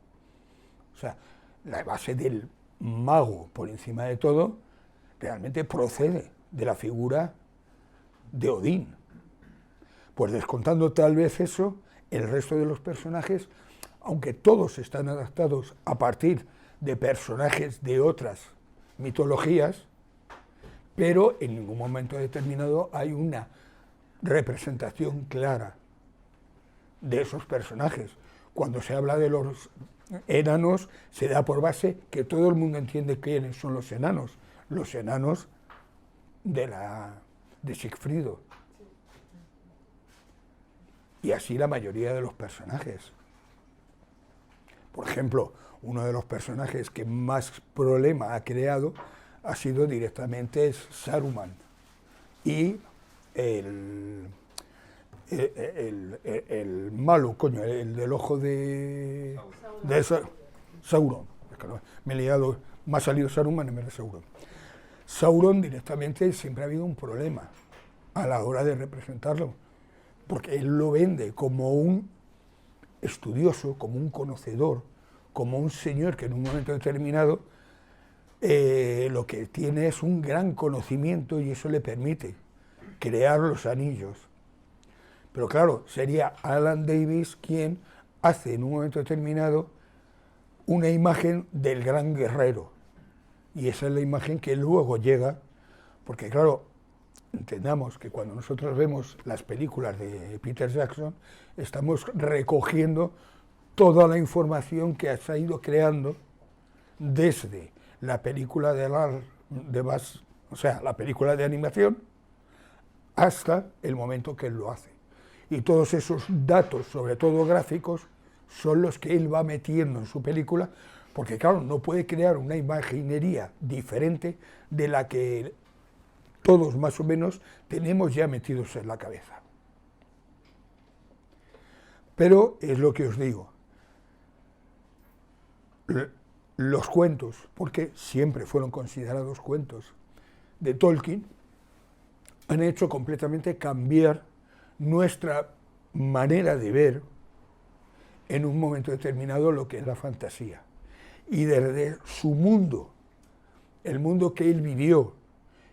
O sea, la base del mago, por encima de todo, realmente procede de la figura de Odín. Pues descontando tal vez eso, el resto de los personajes, aunque todos están adaptados a partir de personajes de otras mitologías, pero en ningún momento determinado hay una representación clara de esos personajes. Cuando se habla de los enanos, se da por base que todo el mundo entiende quiénes son los enanos de Sigfrido. Y así la mayoría de los personajes. Por ejemplo, uno de los personajes que más problema ha creado ha sido directamente Saruman y el malo, coño, el del ojo de Sauron. Me he liado, me ha salido Saruman en vez de Sauron. Sauron directamente siempre ha habido un problema a la hora de representarlo, porque él lo vende como un estudioso, como un conocedor, como un señor que en un momento determinado lo que tiene es un gran conocimiento y eso le permite crear los anillos. Pero claro, sería Alan Davis quien hace en un momento determinado una imagen del gran guerrero. Y esa es la imagen que luego llega, porque claro, entendamos que cuando nosotros vemos las películas de Peter Jackson, estamos recogiendo toda la información que ha ido creando desde la película la película de animación, hasta el momento que él lo hace. Y todos esos datos, sobre todo gráficos, son los que él va metiendo en su película, porque claro, no puede crear una imaginería diferente de la que todos más o menos tenemos ya metidos en la cabeza. Pero es lo que os digo, los cuentos, porque siempre fueron considerados cuentos de Tolkien, han hecho completamente cambiar nuestra manera de ver en un momento determinado lo que es la fantasía. Y desde su mundo, el mundo que él vivió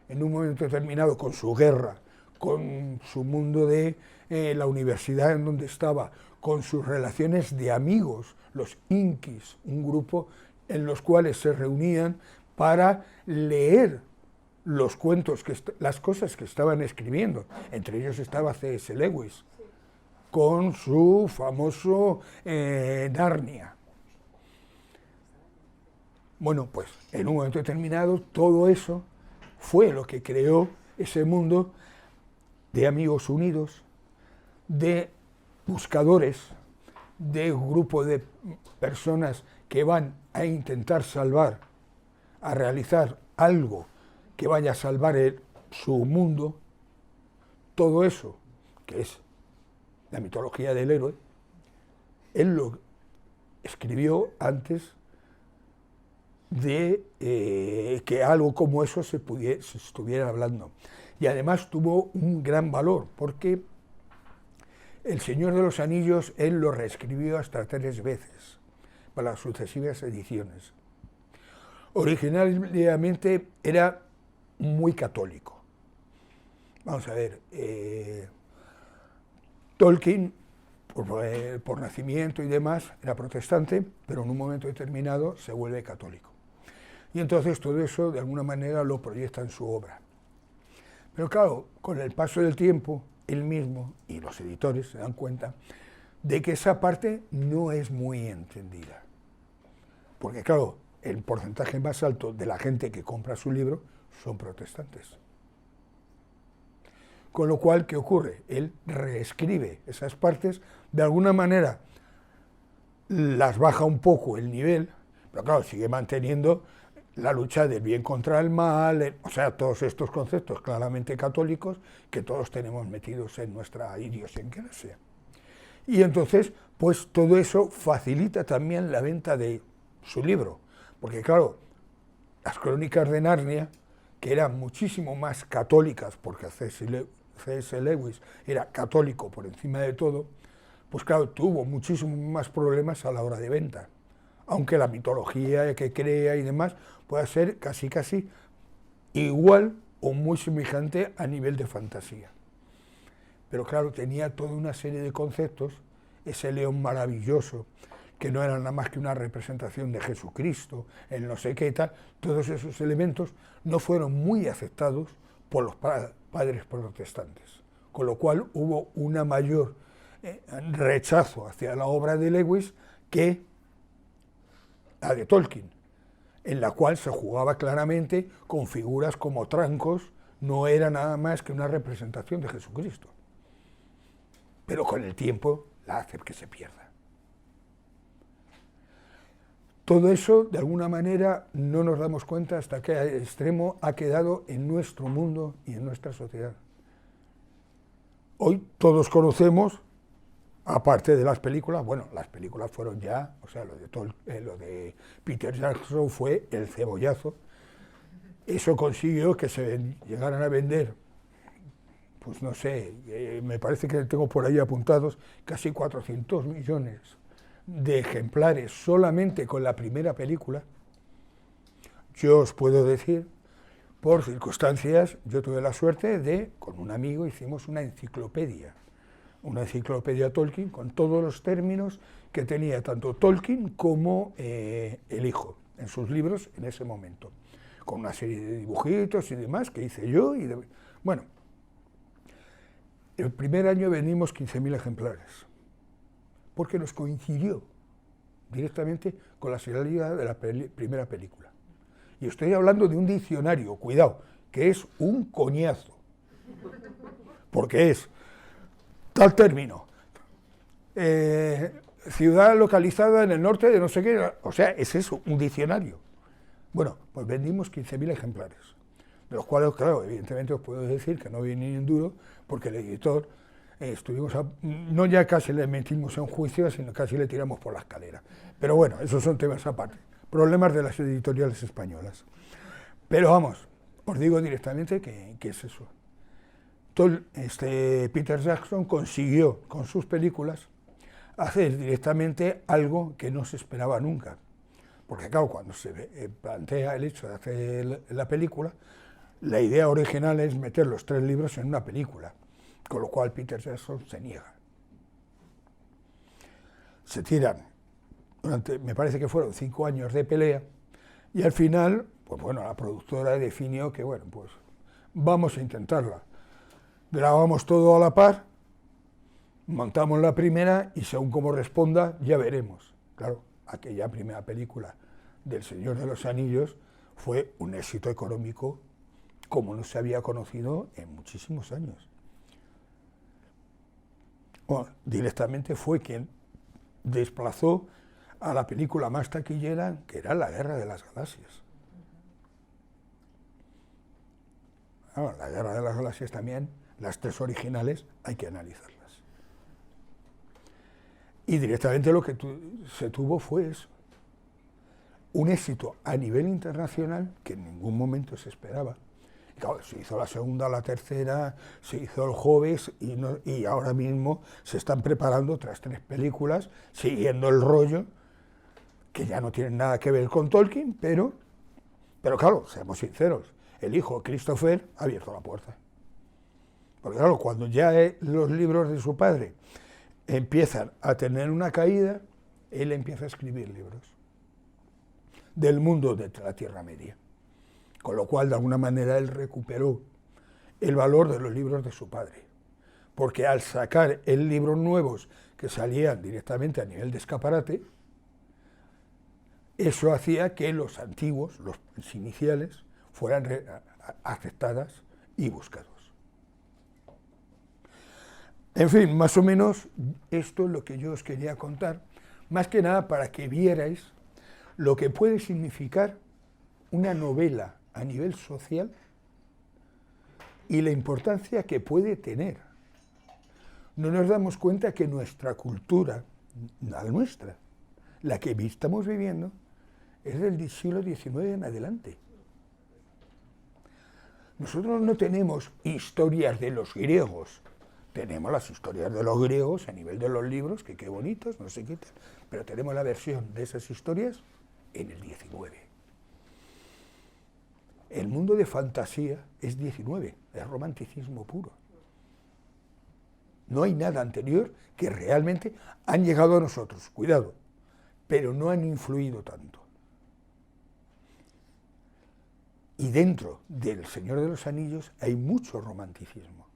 en un momento determinado con su guerra, con su mundo de la universidad en donde estaba, con sus relaciones de amigos, los Inquis, un grupo en los cuales se reunían para leer los cuentos, las cosas que estaban escribiendo. Entre ellos estaba C.S. Lewis, con su famoso Narnia. Bueno, pues en un momento determinado todo eso fue lo que creó ese mundo de amigos unidos, de buscadores, de un grupo de personas que van a intentar salvar, a realizar algo que vaya a salvar su mundo. Todo eso, que es la mitología del héroe, él lo escribió antes de que algo como eso se estuviera hablando. Y además tuvo un gran valor, porque El Señor de los Anillos él lo reescribió hasta 3 veces para las sucesivas ediciones. Originalmente era muy católico. Vamos a ver, Tolkien, por nacimiento y demás, era protestante, pero en un momento determinado se vuelve católico. Y entonces todo eso de alguna manera lo proyecta en su obra. Pero claro, con el paso del tiempo, él mismo y los editores se dan cuenta de que esa parte no es muy entendida. Porque claro, el porcentaje más alto de la gente que compra su libro son protestantes. Con lo cual, ¿qué ocurre? Él reescribe esas partes, de alguna manera las baja un poco el nivel, pero claro, sigue manteniendo la lucha del bien contra el mal, o sea, todos estos conceptos claramente católicos que todos tenemos metidos en nuestra idiosincrasia. Y entonces, pues todo eso facilita también la venta de su libro, porque claro, las Crónicas de Narnia, que eran muchísimo más católicas, porque C.S. Lewis era católico por encima de todo, pues claro, tuvo muchísimos más problemas a la hora de venta, aunque la mitología que crea y demás pueda ser casi igual o muy semejante a nivel de fantasía. Pero claro, tenía toda una serie de conceptos, ese león maravilloso, que no era nada más que una representación de Jesucristo, el no sé qué y tal, todos esos elementos no fueron muy aceptados por los padres protestantes, con lo cual hubo una mayor rechazo hacia la obra de Lewis que la de Tolkien, en la cual se jugaba claramente con figuras como trancos, no era nada más que una representación de Jesucristo. Pero con el tiempo la hace que se pierda. Todo eso, de alguna manera, no nos damos cuenta hasta qué extremo ha quedado en nuestro mundo y en nuestra sociedad. Hoy todos conocemos, aparte de las películas, bueno, las películas fueron ya, o sea, lo de Peter Jackson fue el cebollazo. Eso consiguió que se llegaran a vender, pues no sé, me parece que tengo por ahí apuntados casi 400 millones de ejemplares solamente con la primera película. Yo os puedo decir, por circunstancias, yo tuve la suerte de, con un amigo, hicimos una enciclopedia Tolkien con todos los términos que tenía tanto Tolkien como el hijo en sus libros en ese momento, con una serie de dibujitos y demás que hice yo. Bueno, el primer año vendimos 15.000 ejemplares, porque nos coincidió directamente con la salida de la primera película. Y estoy hablando de un diccionario, cuidado, que es un coñazo, porque es tal término, ciudad localizada en el norte de no sé qué, o sea, es eso, un diccionario. Bueno, pues vendimos 15.000 ejemplares, de los cuales, claro, evidentemente os puedo decir que no viene ni un duro, porque el editor, no ya casi le metimos en juicio, sino casi le tiramos por la escalera. Pero bueno, esos son temas aparte, problemas de las editoriales españolas. Pero vamos, os digo directamente que es eso. Peter Jackson consiguió con sus películas hacer directamente algo que no se esperaba nunca. Porque claro, cuando se plantea el hecho de hacer la película, la idea original es meter los 3 libros en una película, con lo cual Peter Jackson se niega. Se tiran, me parece que fueron 5 años de pelea, y al final, pues bueno, la productora definió que, bueno, pues vamos a intentarla. Grabamos todo a la par, montamos la primera y según cómo responda, ya veremos. Claro, aquella primera película del Señor de los Anillos fue un éxito económico como no se había conocido en muchísimos años. Bueno, directamente fue quien desplazó a la película más taquillera, que era La Guerra de las Galaxias. Bueno, La Guerra de las Galaxias también, las 3 originales, hay que analizarlas. Y directamente lo que se tuvo fue eso, un éxito a nivel internacional que en ningún momento se esperaba, Claro, se hizo la segunda, la tercera, se hizo el Hobbes y ahora mismo se están preparando otras 3 películas siguiendo el rollo, que ya no tienen nada que ver con Tolkien, pero claro, seamos sinceros, el hijo Christopher ha abierto la puerta. Porque claro, cuando ya los libros de su padre empiezan a tener una caída, él empieza a escribir libros del mundo de la Tierra Media. Con lo cual, de alguna manera, él recuperó el valor de los libros de su padre. Porque al sacar libros nuevos que salían directamente a nivel de escaparate, eso hacía que los antiguos, los iniciales, fueran aceptadas y buscados. En fin, más o menos esto es lo que yo os quería contar, más que nada para que vierais lo que puede significar una novela a nivel social y la importancia que puede tener. No nos damos cuenta que nuestra cultura, la nuestra, la que estamos viviendo, es del siglo XIX en adelante. Nosotros no tenemos historias de los griegos, tenemos las historias de los griegos a nivel de los libros, que qué bonitos, no sé qué tal, pero tenemos la versión de esas historias en el XIX. El mundo de fantasía es XIX, es romanticismo puro. No hay nada anterior que realmente han llegado a nosotros, cuidado, pero no han influido tanto. Y dentro del Señor de los Anillos hay mucho romanticismo.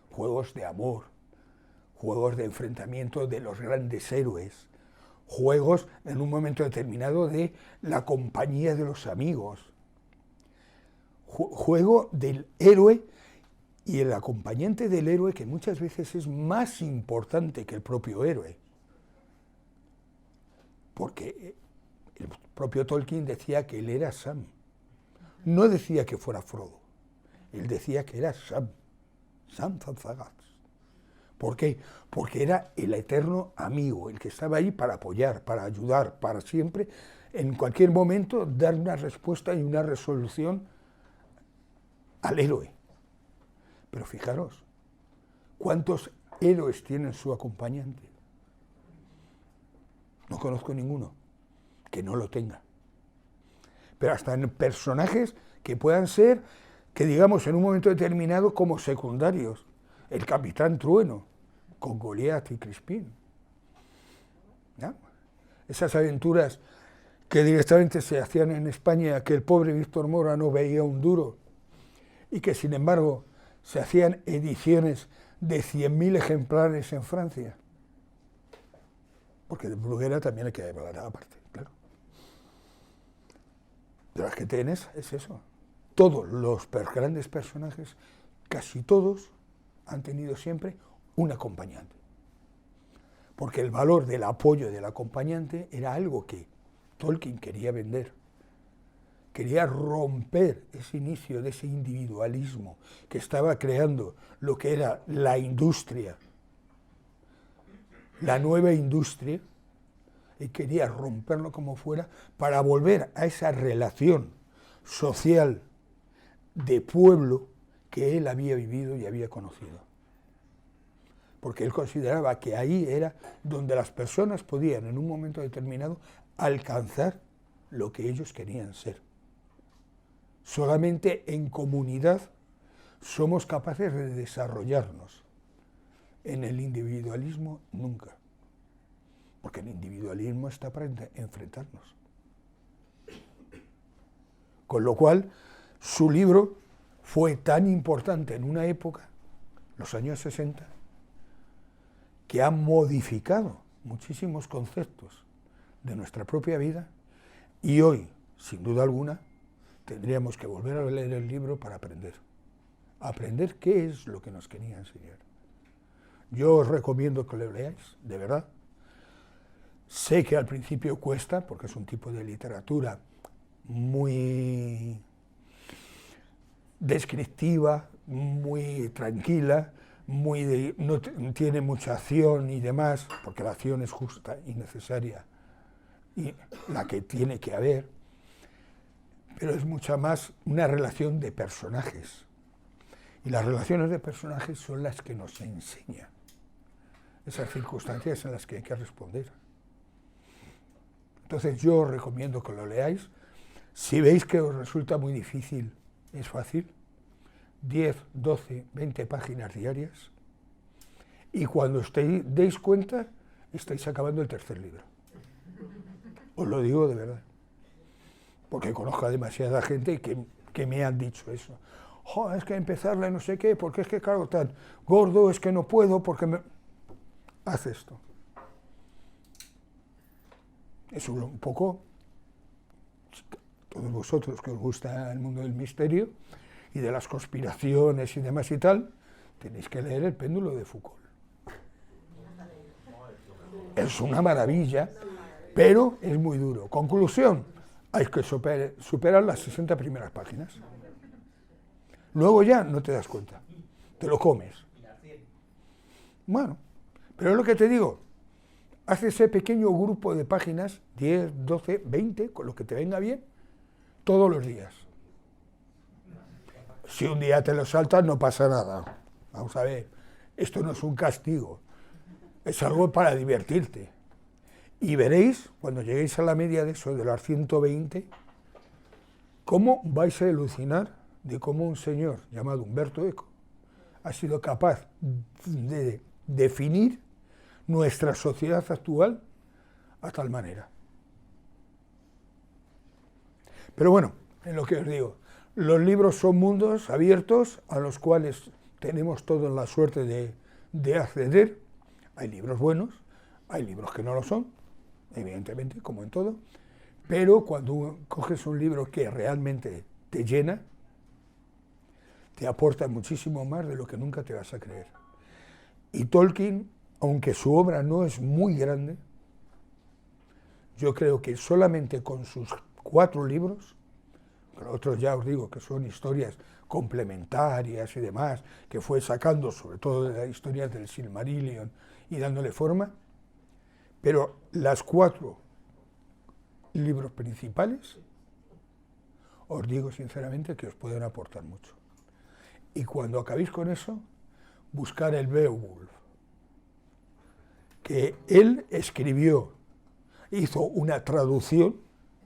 Juegos de amor, juegos de enfrentamiento de los grandes héroes, juegos en un momento determinado de la compañía de los amigos, juego del héroe y el acompañante del héroe, que muchas veces es más importante que el propio héroe. Porque el propio Tolkien decía que él era Sam. No decía que fuera Frodo, él decía que era Sam Zagat. ¿Por qué? Porque era el eterno amigo, el que estaba ahí para apoyar, para ayudar, para siempre, en cualquier momento, dar una respuesta y una resolución al héroe. Pero fijaros, ¿cuántos héroes tienen su acompañante? No conozco ninguno que no lo tenga. Pero hasta en personajes que puedan ser, que digamos en un momento determinado como secundarios. El Capitán Trueno, con Goliat y Crispín. ¿No? Esas aventuras que directamente se hacían en España, que el pobre Víctor Mora no veía un duro, y que sin embargo se hacían ediciones de 100.000 ejemplares en Francia. Porque de Bruguera también hay que hablar aparte, claro. De las que tienes es eso. Todos los grandes personajes, casi todos, han tenido siempre un acompañante. Porque el valor del apoyo del acompañante era algo que Tolkien quería vender. Quería romper ese inicio de ese individualismo que estaba creando lo que era la industria, la nueva industria, y quería romperlo como fuera para volver a esa relación social de pueblo que él había vivido y había conocido. Porque él consideraba que ahí era donde las personas podían en un momento determinado alcanzar lo que ellos querían ser. Solamente en comunidad somos capaces de desarrollarnos. En el individualismo nunca. Porque el individualismo está para enfrentarnos. Con lo cual, su libro fue tan importante en una época, los años 60, que ha modificado muchísimos conceptos de nuestra propia vida y hoy, sin duda alguna, tendríamos que volver a leer el libro para aprender. Aprender qué es lo que nos quería enseñar. Yo os recomiendo que lo leáis, de verdad. Sé que al principio cuesta, porque es un tipo de literatura muy descriptiva, muy tranquila, no tiene mucha acción y demás, porque la acción es justa y necesaria, y la que tiene que haber, pero es mucha más una relación de personajes. Y las relaciones de personajes son las que nos enseñan esas circunstancias en las que hay que responder. Entonces yo os recomiendo que lo leáis. Si veis que os resulta muy difícil, es fácil. 10, 12, 20 páginas diarias. Y cuando os deis cuenta, estáis acabando el tercer libro. Os lo digo de verdad. Porque conozco a demasiada gente que me han dicho eso. Oh, es que empezarla no sé qué, porque es que claro, tan gordo, es que no puedo, porque me... Haz esto. Es un poco, todos vosotros que os gusta el mundo del misterio y de las conspiraciones y demás y tal, tenéis que leer El péndulo de Foucault. Es una maravilla, pero es muy duro. Conclusión, hay que superar las 60 primeras páginas. Luego ya no te das cuenta, te lo comes. Bueno, pero es lo que te digo, haz ese pequeño grupo de páginas, 10, 12, 20, con lo que te venga bien, todos los días. Si un día te lo saltas, no pasa nada. Vamos a ver, esto no es un castigo, es algo para divertirte. Y veréis, cuando lleguéis a la media de eso, de las 120, cómo vais a alucinar de cómo un señor llamado Humberto Eco ha sido capaz de definir nuestra sociedad actual a tal manera. Pero bueno, en lo que os digo, los libros son mundos abiertos a los cuales tenemos toda la suerte de acceder. Hay libros buenos, hay libros que no lo son, evidentemente, como en todo, pero cuando coges un libro que realmente te llena, te aporta muchísimo más de lo que nunca te vas a creer. Y Tolkien, aunque su obra no es muy grande, yo creo que solamente con sus 4 libros, los otros ya os digo que son historias complementarias y demás, que fue sacando sobre todo de las historias del Silmarillion y dándole forma, pero las 4 libros principales, os digo sinceramente que os pueden aportar mucho. Y cuando acabéis con eso, buscar el Beowulf, que él escribió, hizo una traducción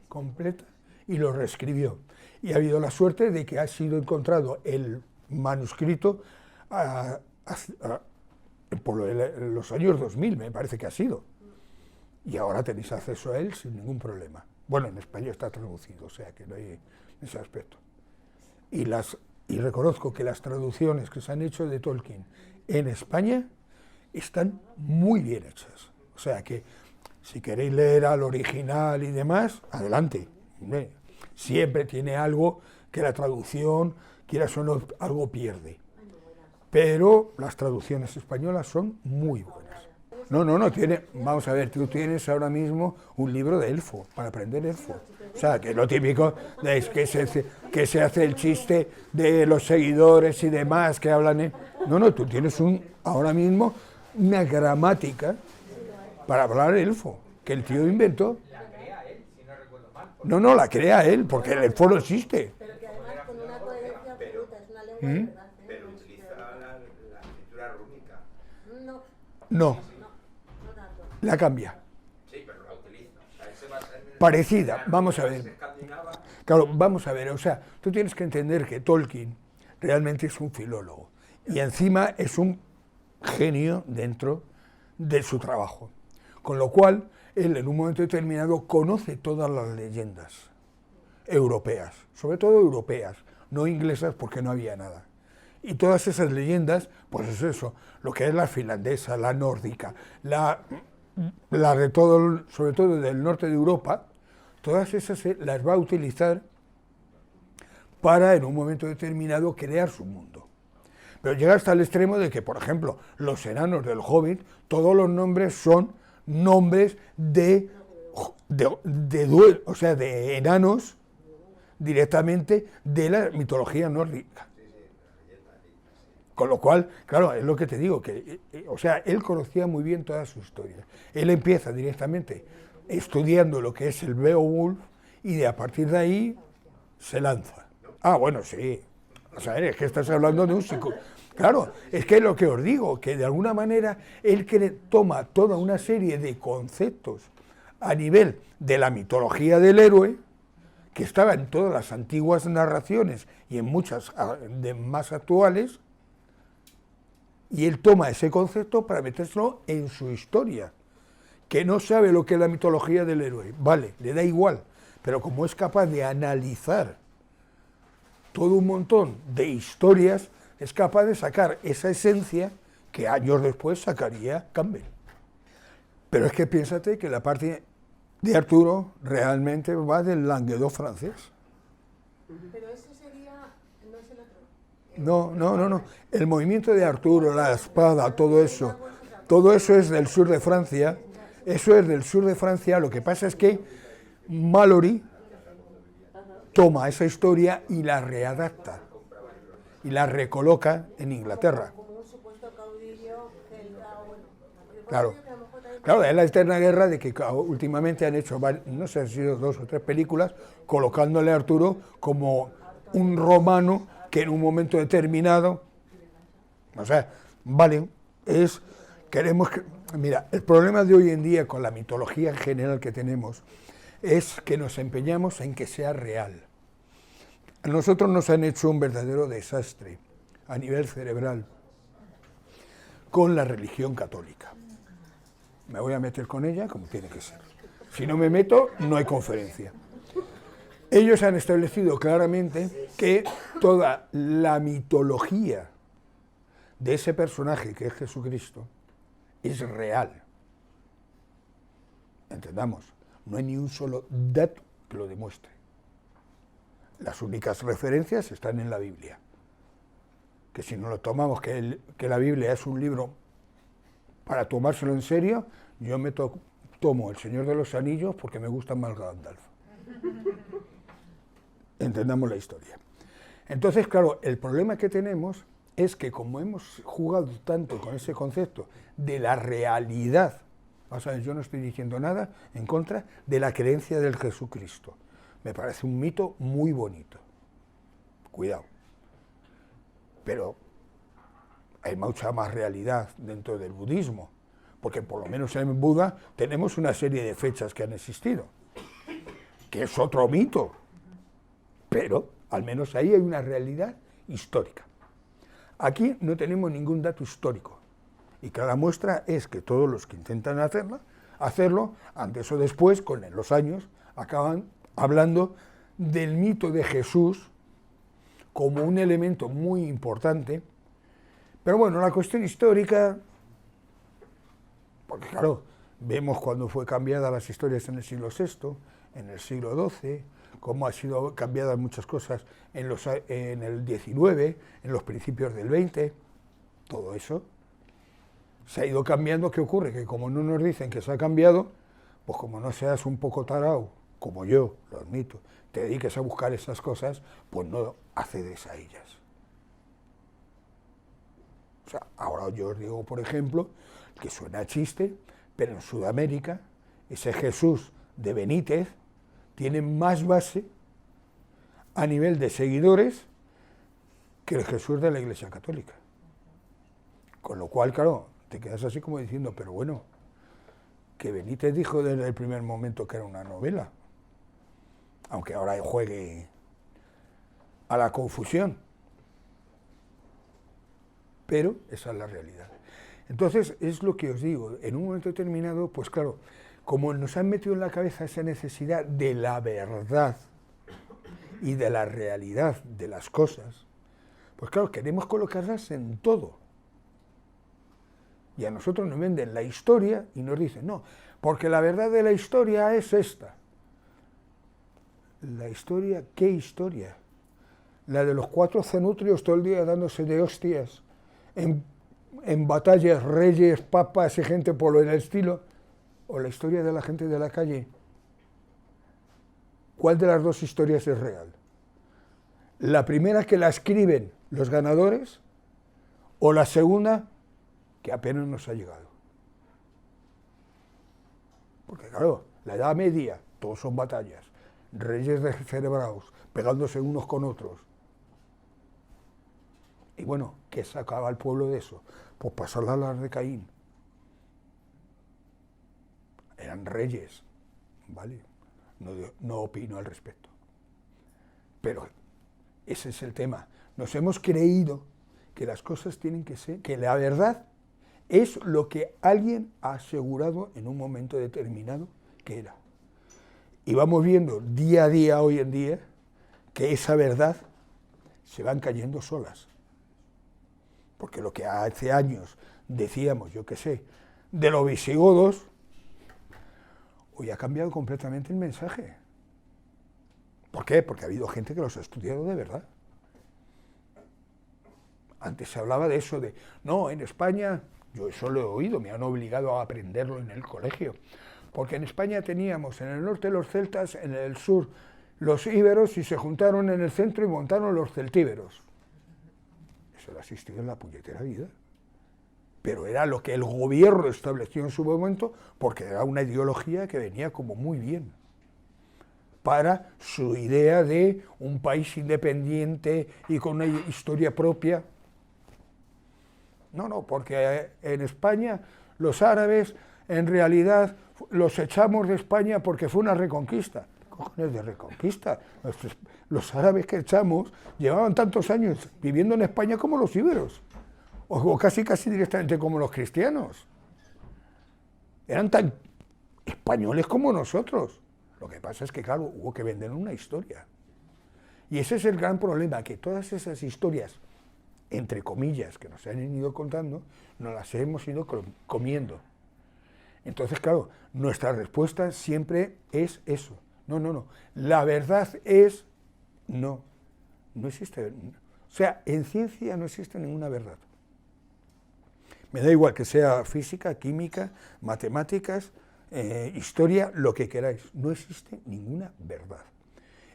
completa y lo reescribió. Y ha habido la suerte de que ha sido encontrado el manuscrito por los años 2000, me parece que ha sido. Y ahora tenéis acceso a él sin ningún problema. Bueno, en español está traducido, o sea que no hay ese aspecto. Y reconozco que las traducciones que se han hecho de Tolkien en España están muy bien hechas. O sea que si queréis leer al original y demás, adelante. Siempre tiene algo que la traducción, quieras o no, algo pierde. Pero las traducciones españolas son muy buenas. No, vamos a ver, tú tienes ahora mismo un libro de elfo, para aprender elfo. O sea, que lo típico es que se hace el chiste de los seguidores y demás que hablan. No, tú tienes ahora mismo una gramática para hablar elfo, que el tío inventó. La crea él, si no recuerdo mal. No, la crea él, porque el elfo no existe. Pero que además con una coherencia absoluta, es una lengua de verdad. Pero utiliza la escritura rúnica. No, No tanto. la cambia. Sí, pero la utiliza. O sea, él se basa en Parecida, vamos a ver. escandinava. Claro, vamos a ver, o sea, tú tienes que entender que Tolkien realmente es un filólogo y encima es un genio dentro de su trabajo. Con lo cual, él en un momento determinado conoce todas las leyendas europeas, sobre todo europeas, no inglesas porque no había nada. Y todas esas leyendas, pues es eso, lo que es la finlandesa, la nórdica, la de todo, sobre todo del norte de Europa, todas esas las va a utilizar para en un momento determinado crear su mundo. Pero llega hasta el extremo de que, por ejemplo, los enanos del Hobbit, todos los nombres son nombres de enanos directamente de la mitología nórdica. Con lo cual, claro, es lo que te digo, que, o sea, él conocía muy bien toda su historia. Él empieza directamente estudiando lo que es el Beowulf y a partir de ahí se lanza. Ah, bueno, sí. O sea, es que estás hablando de un psico... Claro, es que es lo que os digo, que de alguna manera él toma toda una serie de conceptos a nivel de la mitología del héroe, que estaba en todas las antiguas narraciones y en muchas de más actuales, y él toma ese concepto para metérselo en su historia, que no sabe lo que es la mitología del héroe, vale, le da igual, pero como es capaz de analizar todo un montón de historias, es capaz de sacar esa esencia que años después sacaría Campbell. Pero es que piénsate que la parte de Arturo realmente va del Languedoc francés. Pero ese sería, no es el otro. No. El movimiento de Arturo, la espada, todo eso es del sur de Francia. Eso es del sur de Francia. Lo que pasa es que Malory toma esa historia y la readapta y la recoloca en Inglaterra. Como un supuesto caudillo celta o bueno. Claro, es la eterna guerra de que últimamente han hecho, no sé si han sido 2 o 3 películas, colocándole a Arturo como un romano que en un momento determinado, o sea, vale, mira, el problema de hoy en día con la mitología en general que tenemos es que nos empeñamos en que sea real. A nosotros nos han hecho un verdadero desastre a nivel cerebral con la religión católica. Me voy a meter con ella como tiene que ser. Si no me meto, no hay conferencia. Ellos han establecido claramente que toda la mitología de ese personaje que es Jesucristo es real. Entendamos, no hay ni un solo dato que lo demuestre. Las únicas referencias están en la Biblia. Que si no lo tomamos, que la Biblia es un libro para tomárselo en serio, yo me tomo El Señor de los Anillos porque me gusta más Gandalf. Entendamos la historia. Entonces, claro, el problema que tenemos es que como hemos jugado tanto con ese concepto de la realidad, o sea, yo no estoy diciendo nada en contra de la creencia del Jesucristo. Me parece un mito muy bonito. Cuidado. Pero hay mucha más realidad dentro del budismo, porque por lo menos en Buda tenemos una serie de fechas que han existido, que es otro mito, pero al menos ahí hay una realidad histórica. Aquí no tenemos ningún dato histórico, y cada muestra es que todos los que intentan hacerlo, antes o después, con los años, acaban hablando del mito de Jesús como un elemento muy importante. Pero bueno, la cuestión histórica, porque claro, vemos cuando fue cambiada las historias en el siglo VI, en el siglo XII, cómo ha sido cambiadas muchas cosas en el XIX, en los principios del XX, todo eso se ha ido cambiando. ¿Qué ocurre? Que como no nos dicen que se ha cambiado, pues como no seas un poco tarao, como yo, lo admito, te dediques a buscar esas cosas, pues no accedes a ellas. O sea, ahora yo os digo, por ejemplo, que suena a chiste, pero en Sudamérica, ese Jesús de Benítez tiene más base a nivel de seguidores que el Jesús de la Iglesia Católica. Con lo cual, claro, te quedas así como diciendo, pero bueno, que Benítez dijo desde el primer momento que era una novela, aunque ahora juegue a la confusión. Pero esa es la realidad. Entonces, es lo que os digo, en un momento determinado, pues claro, como nos han metido en la cabeza esa necesidad de la verdad y de la realidad de las cosas, pues claro, queremos colocarlas en todo. Y a nosotros nos venden la historia y nos dicen, no, porque la verdad de la historia es esta. ¿La historia? ¿Qué historia? La de los 4 cenutrios todo el día dándose de hostias en batallas, reyes, papas y gente por el estilo, o la historia de la gente de la calle. ¿Cuál de las dos historias es real? ¿La primera que la escriben los ganadores o la segunda que apenas nos ha llegado? Porque claro, la Edad Media, todos son batallas. reyes descerebrados, pegándose unos con otros. Y bueno, ¿qué sacaba al pueblo de eso? Pues pasarla a las de Caín. Eran reyes, ¿vale? No opino al respecto. Pero ese es el tema. Nos hemos creído que las cosas tienen que ser, que la verdad es lo que alguien ha asegurado en un momento determinado que era. Y vamos viendo día a día, hoy en día, que esa verdad se van cayendo solas. Porque lo que hace años decíamos, yo qué sé, de los visigodos, hoy ha cambiado completamente el mensaje. ¿Por qué? Porque ha habido gente que los ha estudiado de verdad. Antes se hablaba de eso, de, no, en España, yo eso lo he oído, me han obligado a aprenderlo en el colegio, porque en España teníamos en el norte los celtas, en el sur los íberos, y se juntaron en el centro y montaron los celtíberos. Eso lo ha existido en la puñetera vida. Pero era lo que el gobierno estableció en su momento, porque era una ideología que venía como muy bien para su idea de un país independiente y con una historia propia. No, porque en España los árabes en realidad los echamos de España porque fue una reconquista. ¿Qué cojones de reconquista? Los árabes que echamos llevaban tantos años viviendo en España como los íberos, o casi directamente como los cristianos. Eran tan españoles como nosotros. Lo que pasa es que, claro, hubo que vender una historia. Y ese es el gran problema, que todas esas historias, entre comillas, que nos han ido contando, nos las hemos ido comiendo. Entonces, claro, nuestra respuesta siempre es eso. No. La verdad es no. No existe. O sea, en ciencia no existe ninguna verdad. Me da igual que sea física, química, matemáticas, historia, lo que queráis. No existe ninguna verdad.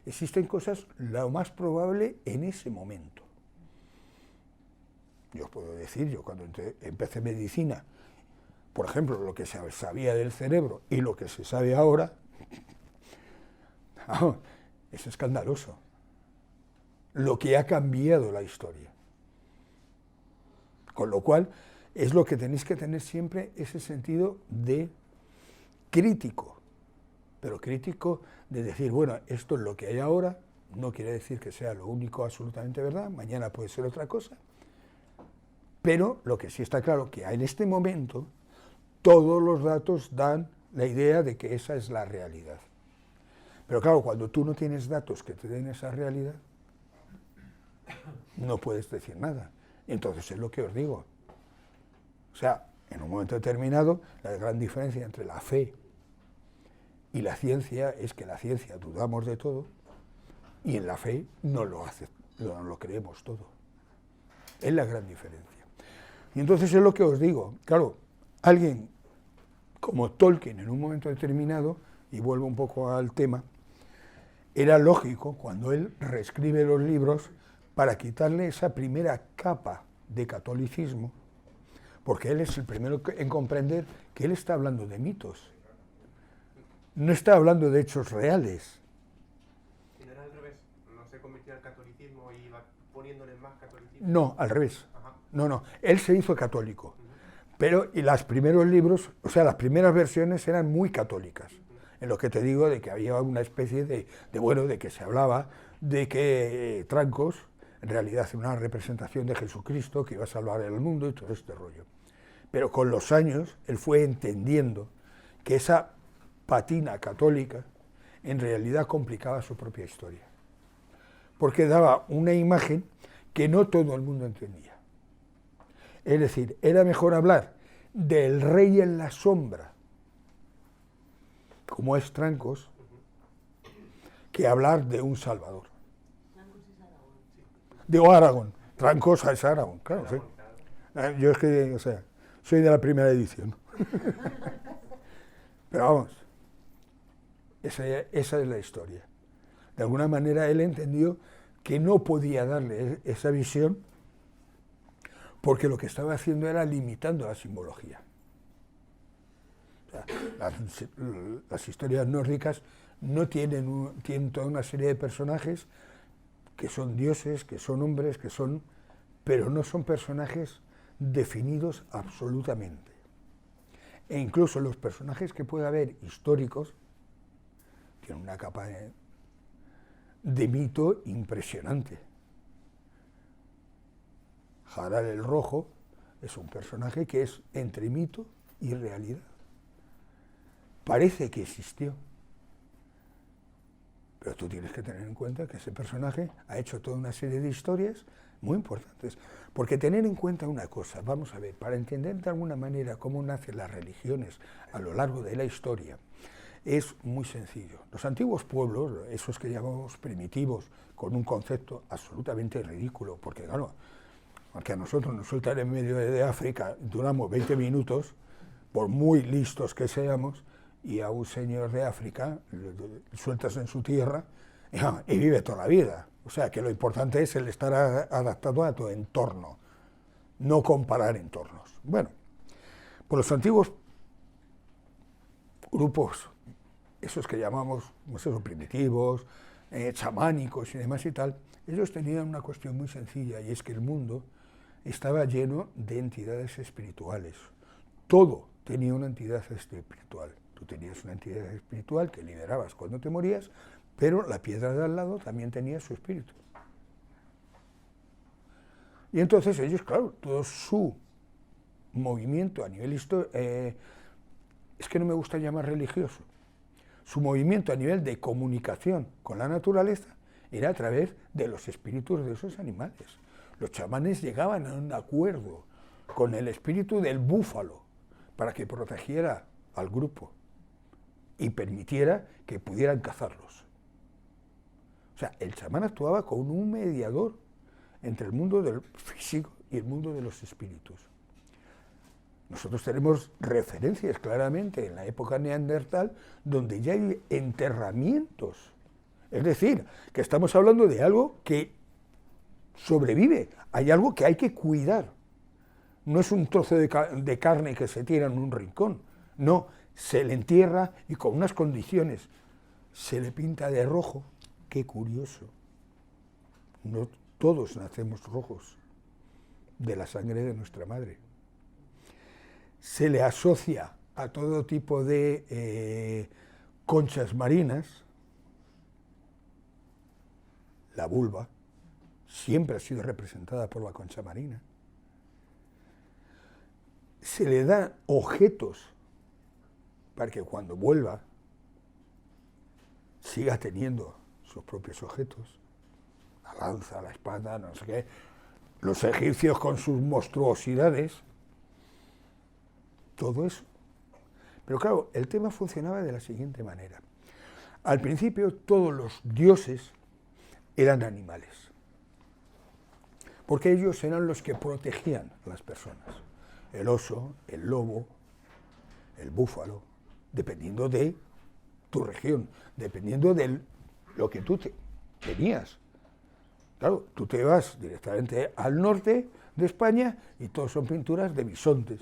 Existen cosas lo más probable en ese momento. Yo os puedo decir, yo cuando empecé medicina, por ejemplo, lo que se sabía del cerebro y lo que se sabe ahora, es escandaloso. Lo que ha cambiado la historia. Con lo cual, es lo que tenéis que tener siempre, ese sentido de crítico, pero crítico de decir, bueno, esto es lo que hay ahora, no quiere decir que sea lo único absolutamente verdad, mañana puede ser otra cosa, pero lo que sí está claro, que en este momento todos los datos dan la idea de que esa es la realidad. Pero claro, cuando tú no tienes datos que te den esa realidad, no puedes decir nada. Entonces es lo que os digo. O sea, en un momento determinado, la gran diferencia entre la fe y la ciencia es que en la ciencia dudamos de todo y en la fe no lo creemos todo. Es la gran diferencia. Y entonces es lo que os digo. Claro, alguien como Tolkien en un momento determinado, y vuelvo un poco al tema, era lógico cuando él reescribe los libros para quitarle esa primera capa de catolicismo, porque él es el primero en comprender que él está hablando de mitos, no está hablando de hechos reales. ¿Y no era al revés? ¿No se convirtió al catolicismo y iba poniéndole más catolicismo? No, al revés. Ajá. No, él se hizo católico, pero y los primeros libros, o sea, las primeras versiones eran muy católicas, en lo que te digo de que había una especie de que se hablaba de que Trancos en realidad era una representación de Jesucristo que iba a salvar el mundo y todo este rollo. Pero con los años él fue entendiendo que esa patina católica en realidad complicaba su propia historia, porque daba una imagen que no todo el mundo entendía. Es decir, era mejor hablar del rey en la sombra, como es Trancos, que hablar de un salvador. De Aragón. Trancos es Aragón, claro, sí. Yo es que, o sea, soy de la primera edición. Pero vamos, esa es la historia. De alguna manera él entendió que no podía darle esa visión porque lo que estaba haciendo era limitando la simbología. Las historias nórdicas no tienen toda una serie de personajes que son dioses, que son hombres, pero no son personajes definidos absolutamente. E incluso los personajes que puede haber históricos tienen una capa de mito impresionante. Harald el Rojo es un personaje que es entre mito y realidad. Parece que existió, pero tú tienes que tener en cuenta que ese personaje ha hecho toda una serie de historias muy importantes. Porque tener en cuenta una cosa, vamos a ver, para entender de alguna manera cómo nacen las religiones a lo largo de la historia, es muy sencillo. Los antiguos pueblos, esos que llamamos primitivos, con un concepto absolutamente ridículo, porque claro, aunque a nosotros nos sueltan en medio de África, duramos 20 minutos, por muy listos que seamos, y a un señor de África sueltas en su tierra y vive toda la vida. O sea, que lo importante es el estar adaptado a tu entorno, no comparar entornos. Bueno, por los antiguos grupos, esos que llamamos primitivos, chamánicos y demás y tal, ellos tenían una cuestión muy sencilla, y es que el mundo estaba lleno de entidades espirituales. Todo tenía una entidad espiritual. Tú tenías una entidad espiritual que liberabas cuando te morías, pero la piedra de al lado también tenía su espíritu. Y entonces ellos, claro, todo su movimiento a nivel histórico, es que no me gusta llamar religioso, su movimiento a nivel de comunicación con la naturaleza era a través de los espíritus de esos animales. Los chamanes llegaban a un acuerdo con el espíritu del búfalo para que protegiera al grupo y permitiera que pudieran cazarlos. O sea, el chamán actuaba como un mediador entre el mundo del físico y el mundo de los espíritus. Nosotros tenemos referencias claramente en la época neandertal donde ya hay enterramientos. Es decir, que estamos hablando de algo que sobrevive, hay algo que hay que cuidar. No es un trozo de carne que se tira en un rincón, no, se le entierra y con unas condiciones. Se le pinta de rojo, qué curioso. No todos nacemos rojos de la sangre de nuestra madre. Se le asocia a todo tipo de conchas marinas. La vulva siempre ha sido representada por la concha marina. Se le dan objetos para que cuando vuelva siga teniendo sus propios objetos, la lanza, la espada, no sé qué. Los egipcios con sus monstruosidades, todo eso. Pero claro, el tema funcionaba de la siguiente manera. Al principio todos los dioses eran animales, porque ellos eran los que protegían a las personas. El oso, el lobo, el búfalo, dependiendo de tu región, dependiendo de lo que tú tenías. Claro, tú te vas directamente al norte de España y todos son pinturas de bisontes.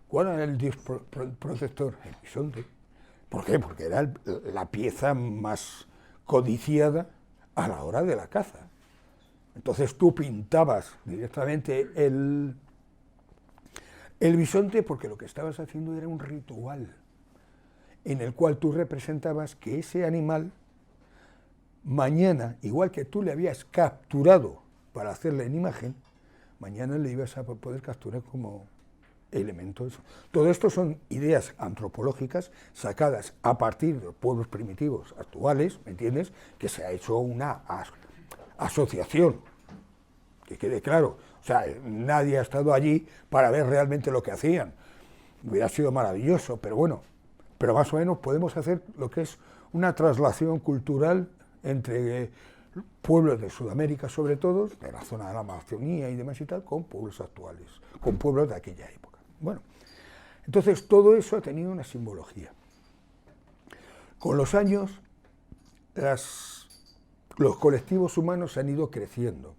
¿Cuál era el dios protector? El bisonte. ¿Por qué? Porque era la pieza más codiciada a la hora de la caza. Entonces tú pintabas directamente el bisonte porque lo que estabas haciendo era un ritual en el cual tú representabas que ese animal mañana, igual que tú le habías capturado para hacerle en imagen, mañana le ibas a poder capturar como elemento. Todo esto son ideas antropológicas sacadas a partir de los pueblos primitivos actuales, ¿me entiendes? Que se ha hecho una asociación, que quede claro. O sea, nadie ha estado allí para ver realmente lo que hacían. Hubiera sido maravilloso, pero bueno, pero más o menos podemos hacer lo que es una traslación cultural entre pueblos de Sudamérica, sobre todo, de la zona de la Amazonía y demás y tal, con pueblos actuales, con pueblos de aquella época. Bueno, entonces todo eso ha tenido una simbología. Con los años, los colectivos humanos han ido creciendo.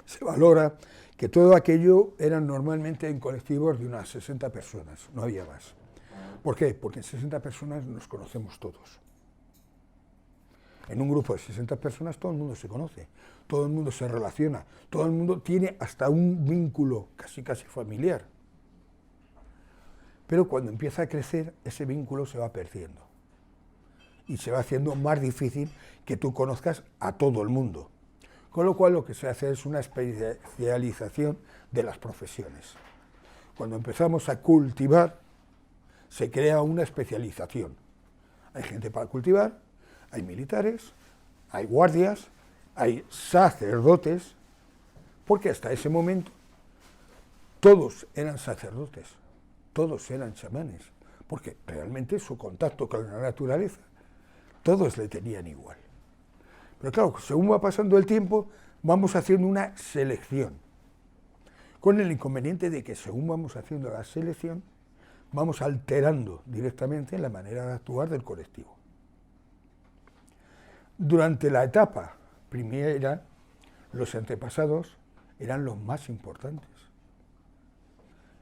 Se valora que todo aquello eran normalmente en colectivos de unas 60 personas, no había más. ¿Por qué? Porque en 60 personas nos conocemos todos. En un grupo de 60 personas todo el mundo se conoce, todo el mundo se relaciona, todo el mundo tiene hasta un vínculo casi familiar. Pero cuando empieza a crecer, ese vínculo se va perdiendo. Y se va haciendo más difícil que tú conozcas a todo el mundo. Con lo cual lo que se hace es una especialización de las profesiones. Cuando empezamos a cultivar, se crea una especialización. Hay gente para cultivar, hay militares, hay guardias, hay sacerdotes, porque hasta ese momento todos eran sacerdotes, todos eran chamanes, porque realmente su contacto con la naturaleza, todos le tenían igual. Pero claro, según va pasando el tiempo, vamos haciendo una selección, con el inconveniente de que según vamos haciendo la selección, vamos alterando directamente la manera de actuar del colectivo. Durante la etapa primera, los antepasados eran los más importantes.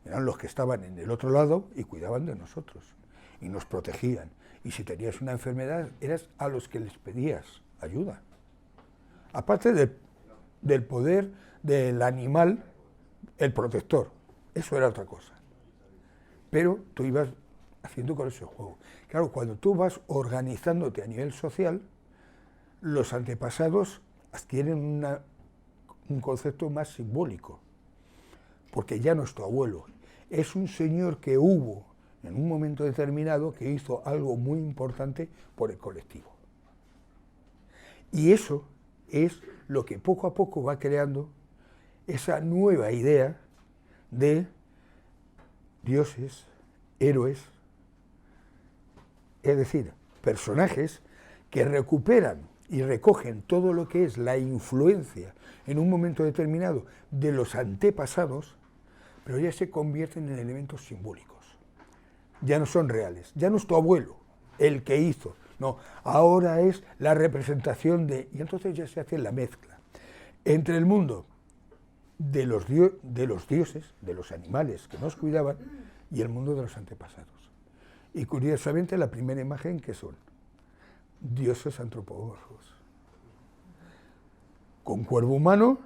Eran los que estaban en el otro lado y cuidaban de nosotros, y nos protegían. Y si tenías una enfermedad, eras a los que les pedías ayuda. Aparte del poder del animal, el protector, eso era otra cosa. Pero tú ibas haciendo con ese juego. Claro, cuando tú vas organizándote a nivel social, los antepasados adquieren un concepto más simbólico, porque ya no es tu abuelo, es un señor que hubo en un momento determinado que hizo algo muy importante por el colectivo. Y eso es lo que poco a poco va creando esa nueva idea de dioses, héroes, es decir, personajes que recuperan y recogen todo lo que es la influencia en un momento determinado de los antepasados, pero ya se convierten en elementos simbólicos. Ya no son reales, ya no es tu abuelo el que hizo, no, ahora es la representación de... Y entonces ya se hace la mezcla entre el mundo de los dioses, de los animales que nos cuidaban, y el mundo de los antepasados. Y curiosamente la primera imagen que son dioses antropomorfos, con cuerpo humano,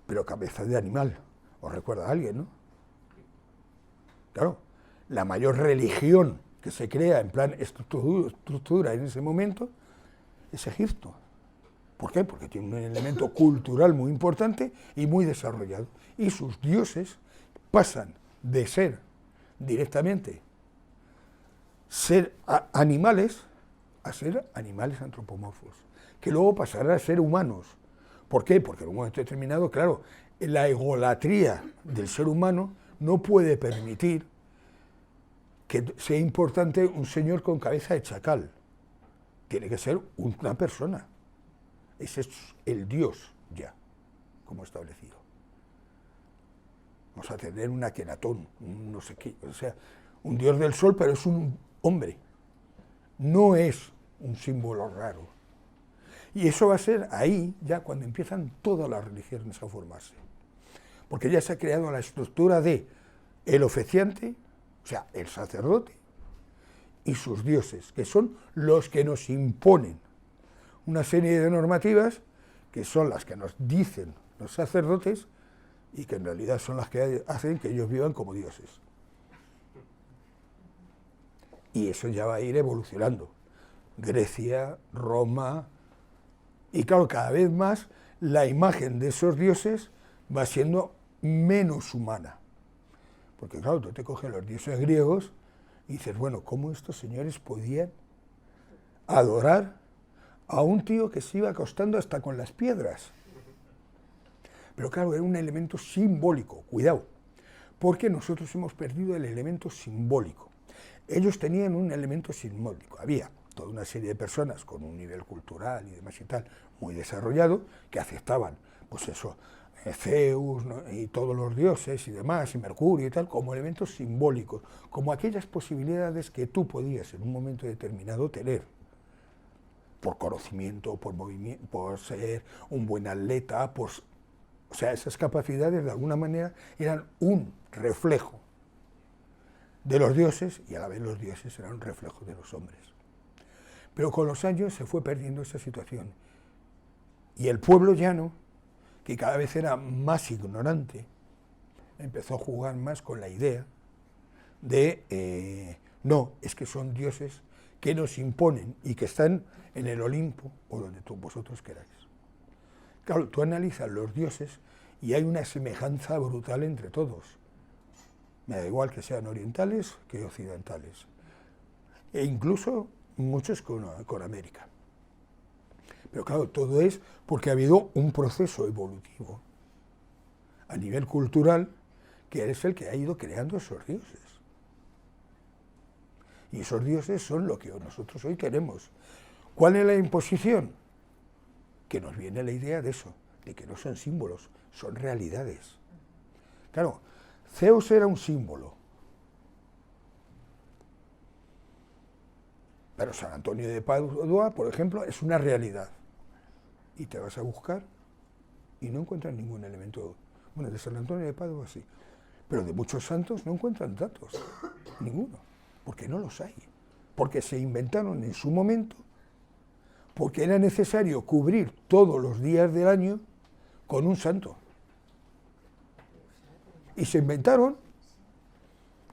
pero cabeza de animal. ¿Os recuerda a alguien, no? Claro, la mayor religión que se crea en plan estructura en ese momento es Egipto. ¿Por qué? Porque tiene un elemento cultural muy importante y muy desarrollado. Y sus dioses pasan de ser directamente animales a ser animales antropomorfos, que luego pasarán a ser humanos. ¿Por qué? Porque en un momento determinado, claro, la egolatría del ser humano no puede permitir que sea importante un señor con cabeza de chacal. Tiene que ser una persona. Ese es el Dios ya, como establecido. Vamos a tener un Akenatón, un no sé qué, o sea, un dios del sol, pero es un hombre. No es un símbolo raro. Y eso va a ser ahí ya cuando empiezan todas las religiones a formarse. Porque ya se ha creado la estructura de el oficiante, o sea, el sacerdote, y sus dioses, que son los que nos imponen una serie de normativas que son las que nos dicen los sacerdotes y que en realidad son las que hacen que ellos vivan como dioses. Y eso ya va a ir evolucionando. Grecia, Roma, y claro, cada vez más la imagen de esos dioses va siendo menos humana. Porque claro, tú te coges los dioses griegos y dices, bueno, ¿cómo estos señores podían adorar a un tío que se iba acostando hasta con las piedras? Pero claro, era un elemento simbólico, cuidado, porque nosotros hemos perdido el elemento simbólico. Ellos tenían un elemento simbólico, había toda una serie de personas con un nivel cultural y demás y tal, muy desarrollado, que aceptaban, pues eso, Zeus, ¿no?, y todos los dioses y demás, y Mercurio y tal, como elementos simbólicos, como aquellas posibilidades que tú podías en un momento determinado tener, por conocimiento, por movimiento, por ser un buen atleta, o sea, esas capacidades de alguna manera eran un reflejo de los dioses y a la vez los dioses eran un reflejo de los hombres. Pero con los años se fue perdiendo esa situación y el pueblo llano, que cada vez era más ignorante, empezó a jugar más con la idea de no, es que son dioses que nos imponen y que están en el Olimpo o donde vosotros queráis. Claro, tú analizas los dioses y hay una semejanza brutal entre todos. Me da igual que sean orientales que occidentales. E incluso muchos con América. Pero claro, todo es porque ha habido un proceso evolutivo a nivel cultural que es el que ha ido creando esos dioses. Y esos dioses son lo que nosotros hoy queremos. ¿Cuál es la imposición? Que nos viene la idea de eso, de que no son símbolos, son realidades. Claro, Zeus era un símbolo, pero San Antonio de Padua, por ejemplo, es una realidad. Y te vas a buscar y no encuentras ningún elemento. Bueno, de San Antonio de Padua sí, pero de muchos santos no encuentran datos, ninguno, porque no los hay, porque se inventaron en su momento, porque era necesario cubrir todos los días del año con un santo. Y se inventaron,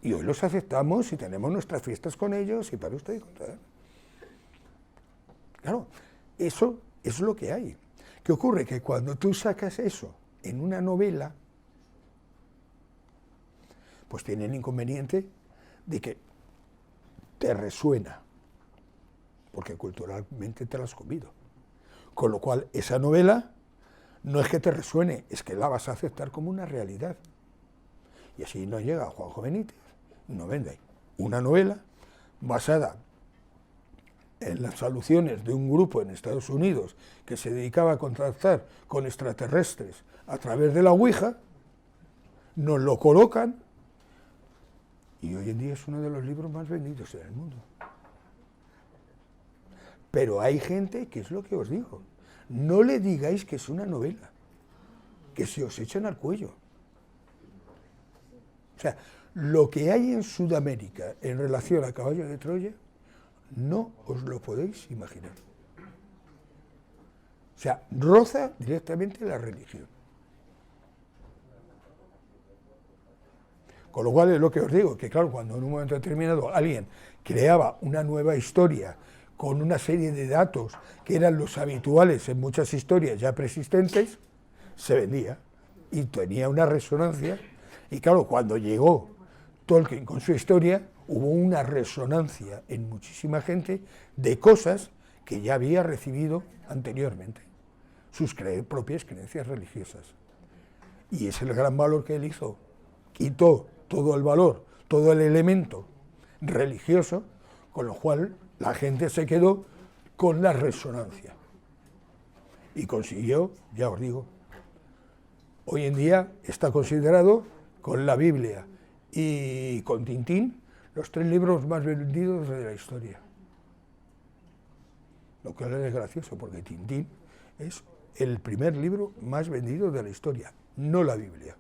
y hoy los aceptamos y tenemos nuestras fiestas con ellos, y para usted y contar. Claro, eso es lo que hay. ¿Qué ocurre? Que cuando tú sacas eso en una novela, pues tiene el inconveniente de que te resuena, porque culturalmente te la has comido. Con lo cual, esa novela no es que te resuene, es que la vas a aceptar como una realidad. Y así nos llega Juanjo Benítez y nos vende una novela basada en las alusiones de un grupo en Estados Unidos que se dedicaba a contactar con extraterrestres a través de la Ouija, nos lo colocan y hoy en día es uno de los libros más vendidos en el mundo. Pero hay gente que es lo que os digo, no le digáis que es una novela, que se os echan al cuello. O sea, lo que hay en Sudamérica en relación a Caballo de Troya, no os lo podéis imaginar. O sea, roza directamente la religión. Con lo cual es lo que os digo, que claro, cuando en un momento determinado alguien creaba una nueva historia con una serie de datos que eran los habituales en muchas historias ya preexistentes, se vendía y tenía una resonancia. Y claro, cuando llegó Tolkien con su historia, hubo una resonancia en muchísima gente de cosas que ya había recibido anteriormente, sus propias creencias religiosas. Y es el gran valor que él hizo. Quitó todo el valor, todo el elemento religioso, con lo cual la gente se quedó con la resonancia. Y consiguió, ya os digo, hoy en día está considerado con la Biblia y con Tintín los 3 libros más vendidos de la historia. Lo cual es gracioso, porque Tintín es el primer libro más vendido de la historia, no la Biblia.